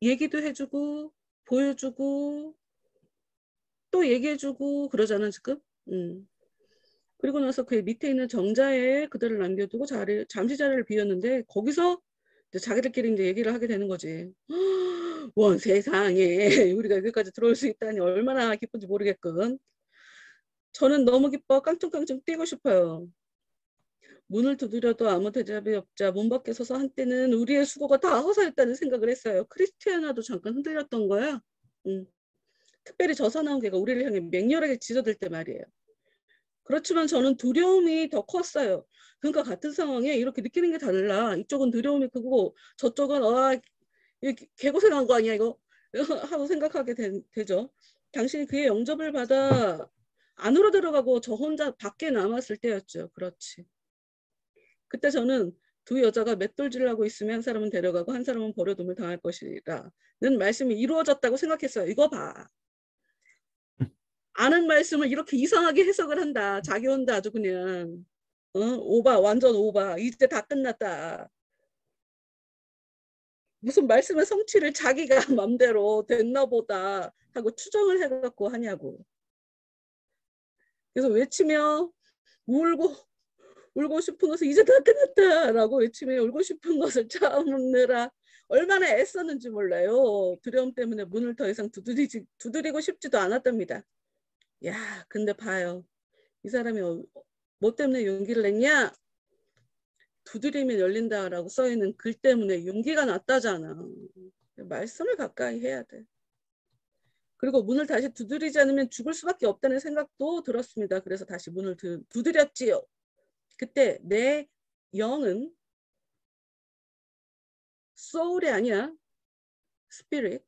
얘기도 해주고 보여주고 또 얘기해주고 그러잖아 지금. 그리고 나서 그 밑에 있는 정자에 그들을 남겨두고 잠시 자리를 비웠는데 거기서 이제 자기들끼리 이제 얘기를 하게 되는 거지. 원 세상에 우리가 여기까지 들어올 수 있다니 얼마나 기쁜지 모르겠건. 저는 너무 기뻐 깡총깡총 뛰고 싶어요. 문을 두드려도 아무 대답이 없자 문 밖에 서서 한때는 우리의 수고가 다 허사했다는 생각을 했어요. 크리스티아나도 잠깐 흔들렸던 거야. 특별히 저 사나운 개가 우리를 향해 맹렬하게 짖어댈 때 말이에요. 그렇지만 저는 두려움이 더 컸어요. 그러니까 같은 상황에 이렇게 느끼는 게 달라. 이쪽은 두려움이 크고 저쪽은 개고생한 거 아니야 이거 하고 생각하게 되죠. 당신이 그의 영접을 받아 안으로 들어가고 저 혼자 밖에 남았을 때였죠. 그렇지. 그때 저는 두 여자가 맷돌질을 하고 있으면 한 사람은 데려가고 한 사람은 버려둠을 당할 것이라는 말씀이 이루어졌다고 생각했어요. 이거 봐. 아는 말씀을 이렇게 이상하게 해석을 한다. 자기 혼자 아주 그냥 오바, 완전 오바. 이제 다 끝났다. 무슨 말씀의 성취를 자기가 맘대로 됐나 보다 하고 추정을 해갖고 하냐고. 그래서 외치며 울고 싶은 것을 이제 다 끝났다라고 외치며 울고 싶은 것을 참느라 얼마나 애썼는지 몰라요. 두려움 때문에 문을 더 이상 두드리고 싶지도 않았답니다. 야, 근데 봐요. 이 사람이 뭐 때문에 용기를 냈냐? 두드리면 열린다라고 써있는 글 때문에 용기가 났다잖아. 말씀을 가까이 해야 돼. 그리고 문을 다시 두드리지 않으면 죽을 수밖에 없다는 생각도 들었습니다. 그래서 다시 문을 두드렸지요. 그때 내 영은 soul이 아니야. spirit.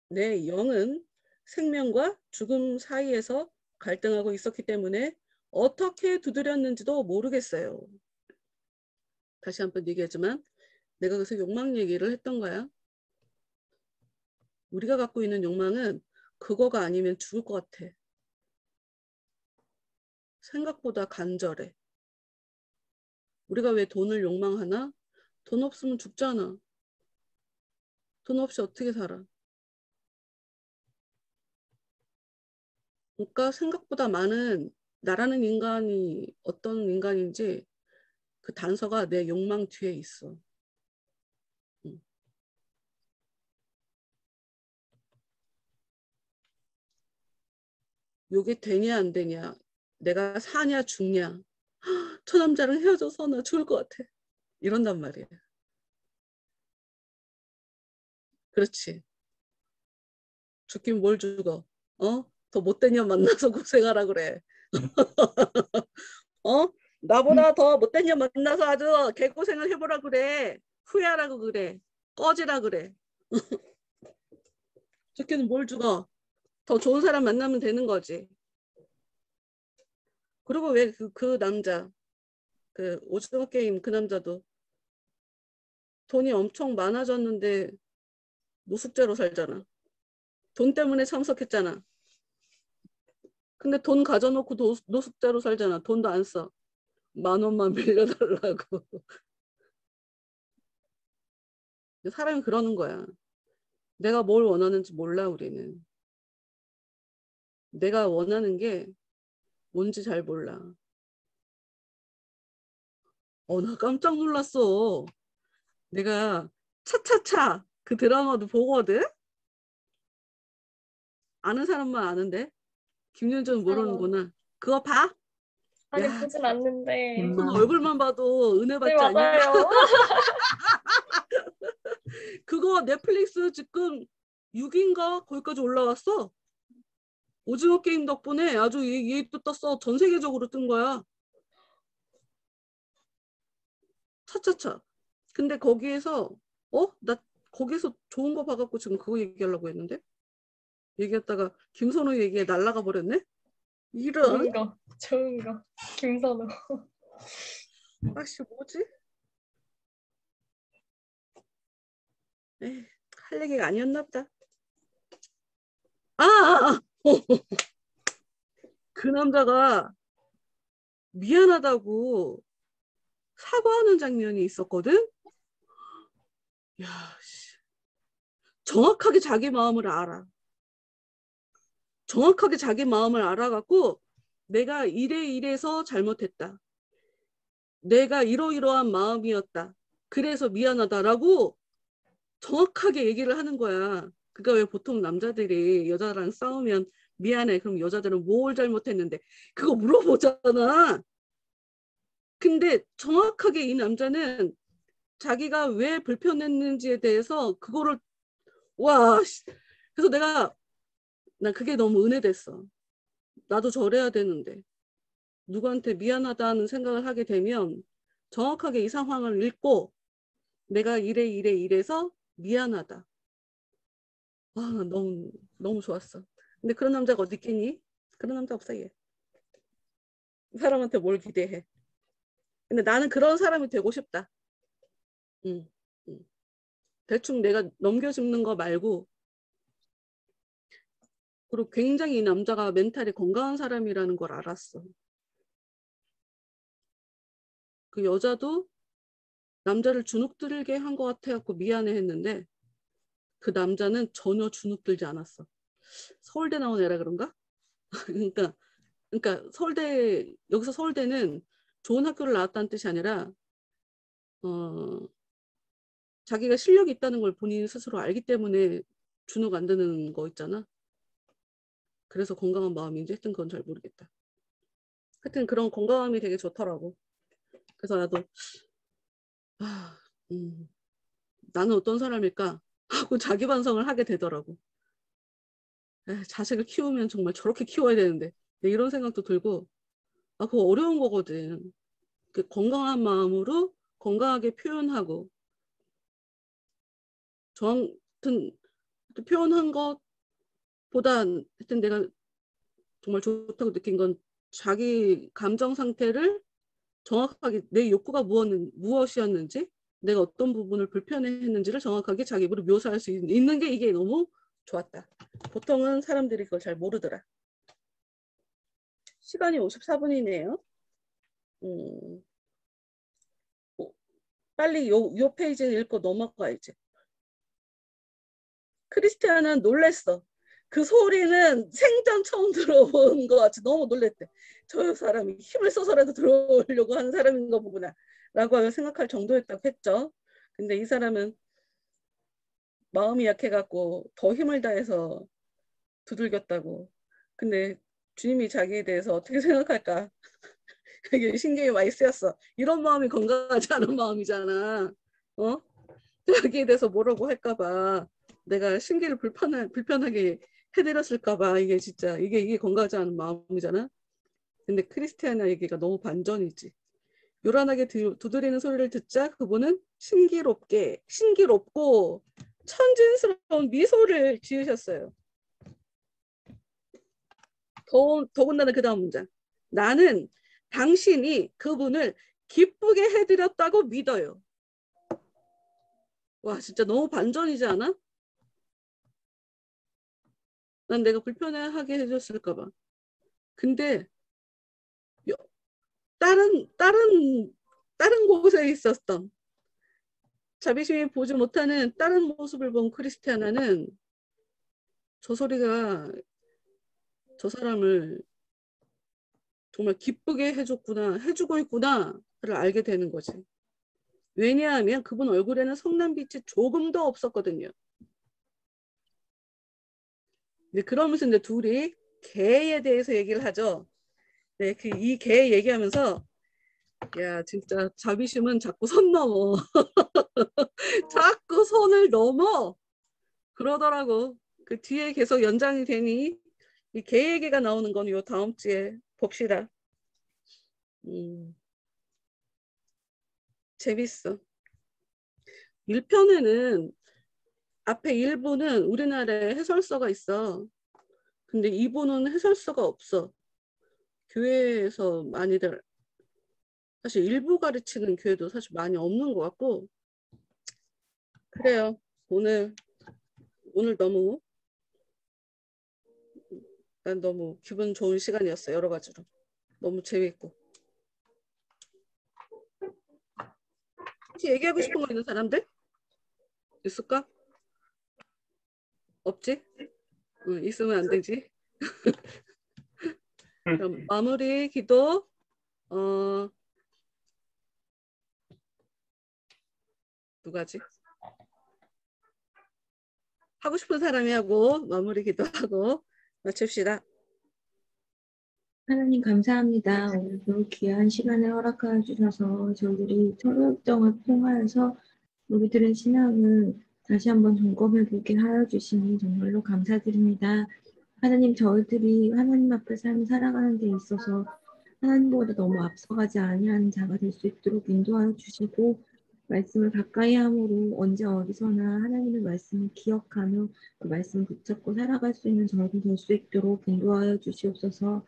내 영은 생명과 죽음 사이에서 갈등하고 있었기 때문에 어떻게 두드렸는지도 모르겠어요. 다시 한번 얘기하지만 내가 그래서 욕망 얘기를 했던 거야. 우리가 갖고 있는 욕망은 그거가 아니면 죽을 것 같아. 생각보다 간절해. 우리가 왜 돈을 욕망하나? 돈 없으면 죽잖아. 돈 없이 어떻게 살아? 그러니까 생각보다 많은 나라는 인간이 어떤 인간인지 그 단서가 내 욕망 뒤에 있어. 요게 되냐 안 되냐, 내가 사냐 죽냐, 저 남자랑 헤어져서 나 죽을 것 같아, 이런단 말이야. 그렇지. 죽긴 뭘 죽어. 더 못된 년 만나서 고생하라 그래. 나보다 더 못된 년 만나서 아주 개고생을 해보라 그래. 후회하라고 그래. 꺼지라 그래. 죽기는 뭘 죽어. 더 좋은 사람 만나면 되는 거지. 그리고 왜 그 남자, 그 오징어 게임 그 남자도 돈이 엄청 많아졌는데 노숙자로 살잖아. 돈 때문에 참석했잖아. 근데 돈 가져놓고 노숙자로 살잖아. 돈도 안 써. 10,000원만 빌려달라고. 사람이 그러는 거야. 내가 뭘 원하는지 몰라, 우리는. 내가 원하는 게 뭔지 잘 몰라. 나 깜짝 놀랐어. 내가 차차차 그 드라마도 보거든? 아는 사람만 아는데? 김윤정 모르는구나. 그거 봐? 아니, 야, 보진 않는데. 얼굴만 봐도 은혜 네, 받지 않냐? 맞아요. 그거 넷플릭스 지금 6인가? 거기까지 올라왔어. 오징어 게임 덕분에 아주 얘도 떴어. 전 세계적으로 뜬 거야. 차차차. 근데 거기에서 나 거기서 좋은 거 봐갖고 지금 그거 얘기하려고 했는데 얘기했다가 김선호 얘기에 날아가 버렸네. 이런. 좋은 거. 김선호. 아씨 뭐지? 에이, 할 얘기가 아니었나 보다. 그 남자가 미안하다고 사과하는 장면이 있었거든. 야, 씨. 정확하게 자기 마음을 알아. 정확하게 자기 마음을 알아갖고 내가 이래서 잘못했다. 내가 이러이러한 마음이었다. 그래서 미안하다라고 정확하게 얘기를 하는 거야. 그러니까 왜 보통 남자들이 여자랑 싸우면 미안해. 그럼 여자들은 뭘 잘못했는데 그거 물어보잖아. 근데 정확하게 이 남자는 자기가 왜 불편했는지에 대해서 그거를 와. 그래서 난 그게 너무 은혜됐어. 나도 저래야 되는데 누구한테 미안하다는 생각을 하게 되면 정확하게 이 상황을 읽고 내가 이래서 미안하다. 너무 좋았어. 근데 그런 남자가 어디 있겠니? 그런 남자 없어 얘. 사람한테 뭘 기대해. 근데 나는 그런 사람이 되고 싶다. 음, 음. 대충 내가 넘겨짚는 거 말고, 그리고 굉장히 이 남자가 멘탈이 건강한 사람이라는 걸 알았어. 그 여자도 남자를 주눅들게 한 것 같아갖고 미안해 했는데 그 남자는 전혀 주눅들지 않았어. 서울대 나온 애라 그런가? 그러니까 서울대, 여기서 서울대는 좋은 학교를 나왔다는 뜻이 아니라 자기가 실력이 있다는 걸 본인 스스로 알기 때문에 주눅 안 드는 거 있잖아. 그래서 건강한 마음인지 하여튼 그건 잘 모르겠다. 하여튼 그런 건강함이 되게 좋더라고. 그래서 나도 나는 어떤 사람일까 하고 자기 반성을 하게 되더라고. 자식을 키우면 정말 저렇게 키워야 되는데 이런 생각도 들고 그거 어려운 거거든. 그 건강한 마음으로 건강하게 표현하고 하여튼 표현한 것보다 하여튼 내가 정말 좋다고 느낀 건 자기 감정 상태를 정확하게 내 욕구가 무엇이었는지 내가 어떤 부분을 불편해했는지를 정확하게 자기 입으로 묘사할 수 있는 게 이게 너무 좋았다. 보통은 사람들이 그걸 잘 모르더라. 시간이 54분이네요. 빨리 요 페이지는 읽고 넘어가야지. 크리스티아는 놀랬어. 그 소리는 생전 처음 들어본 것 같이 너무 놀랬대. 저 사람이 힘을 써서라도 들어오려고 하는 사람인가 보구나 라고 생각할 정도였다고 했죠. 근데 이 사람은 마음이 약해갖고 더 힘을 다해서 두들겼다고. 근데 주님이 자기에 대해서 어떻게 생각할까? 되게 신경이 많이 쓰였어. 이런 마음이 건강하지 않은 마음이잖아. 자기에 대해서 뭐라고 할까봐 내가 심기를 불편하게 해드렸을까봐 이게 진짜 이게 건강하지 않은 마음이잖아. 근데 크리스티아나 얘기가 너무 반전이지. 요란하게 두드리는 소리를 듣자 그분은 신기롭고 천진스러운 미소를 지으셨어요. 더군다나 그 다음 문장. 나는 당신이 그분을 기쁘게 해드렸다고 믿어요. 와 진짜 너무 반전이지 않아? 난 내가 불편해하게 해줬을까 봐. 근데 다른 곳에 있었던 자비심이 보지 못하는 다른 모습을 본 크리스티아나는 저 소리가 저 사람을 정말 기쁘게 해주고 있구나를 알게 되는 거지. 왜냐하면 그분 얼굴에는 성난빛이 조금도 없었거든요. 그러면서 이제 둘이 개에 대해서 얘기를 하죠. 네, 이 개 얘기하면서 야 진짜 자비심은 자꾸 선 넘어. 자꾸 선을 넘어. 그러더라고. 그 뒤에 계속 연장이 되니 이 개 얘기가 나오는 건 요 다음 주에 봅시다. 재밌어. 1편에는 앞에 1부는 우리나라에 해설서가 있어. 근데 2부는 해설서가 없어. 교회에서 많이들 사실 일부 가르치는 교회도 사실 많이 없는 것 같고 그래요. 오늘 난 너무 기분 좋은 시간이었어. 여러 가지로. 너무 재밌고. 혹시 얘기하고 싶은 거 있는 사람들? 있을까? 없지? 있으면 안 되지. 그럼 마무리 기도. 누가지? 하고 싶은 사람이 하고 마무리 기도하고 마칩시다. 하나님 감사합니다. 오늘도 귀한 시간을 허락하여 주셔서 저희들이 서로역정을 통하여서 우리들의 신앙을 다시 한번 점검해보게 하여 주시니 정말로 감사드립니다. 하나님 저희들이 하나님 앞에 삶을 살아가는 데 있어서 하나님보다 너무 앞서가지 아니하는 자가 될 수 있도록 인도하여 주시고 말씀을 가까이 함으로 언제 어디서나 하나님의 말씀을 기억하며 그 말씀을 붙잡고 살아갈 수 있는 저희들 될 수 있도록 인도하여 주시옵소서.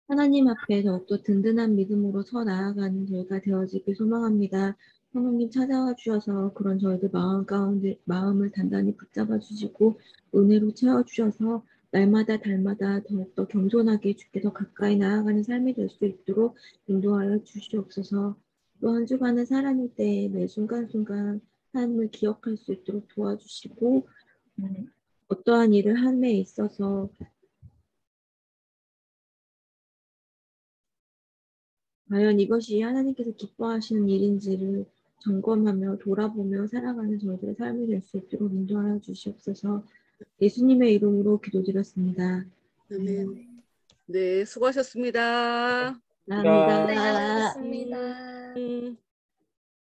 하나님 앞에 더욱더 든든한 믿음으로 서 나아가는 저희가 되어지길 소망합니다. 성령님 찾아와 주셔서 그런 저희들 마음 가운데 마음을 단단히 붙잡아 주시고 은혜로 채워 주셔서 날마다 달마다 더욱더 겸손하게 주께 더 가까이 나아가는 삶이 될 수 있도록 인도하여 주시옵소서. 또 한 주간을 살아낼 때 매 순간순간 하나님을 기억할 수 있도록 도와주시고 어떠한 일을 함에 있어서 과연 이것이 하나님께서 기뻐하시는 일인지를 점검하며 돌아보며 살아가는 저희들의 삶이 될 수 있도록 인도하여 주시옵소서. 예수님의 이름으로 기도드렸습니다. 아멘. 네, 수고하셨습니다. 감사합니다. 고생하셨습니다.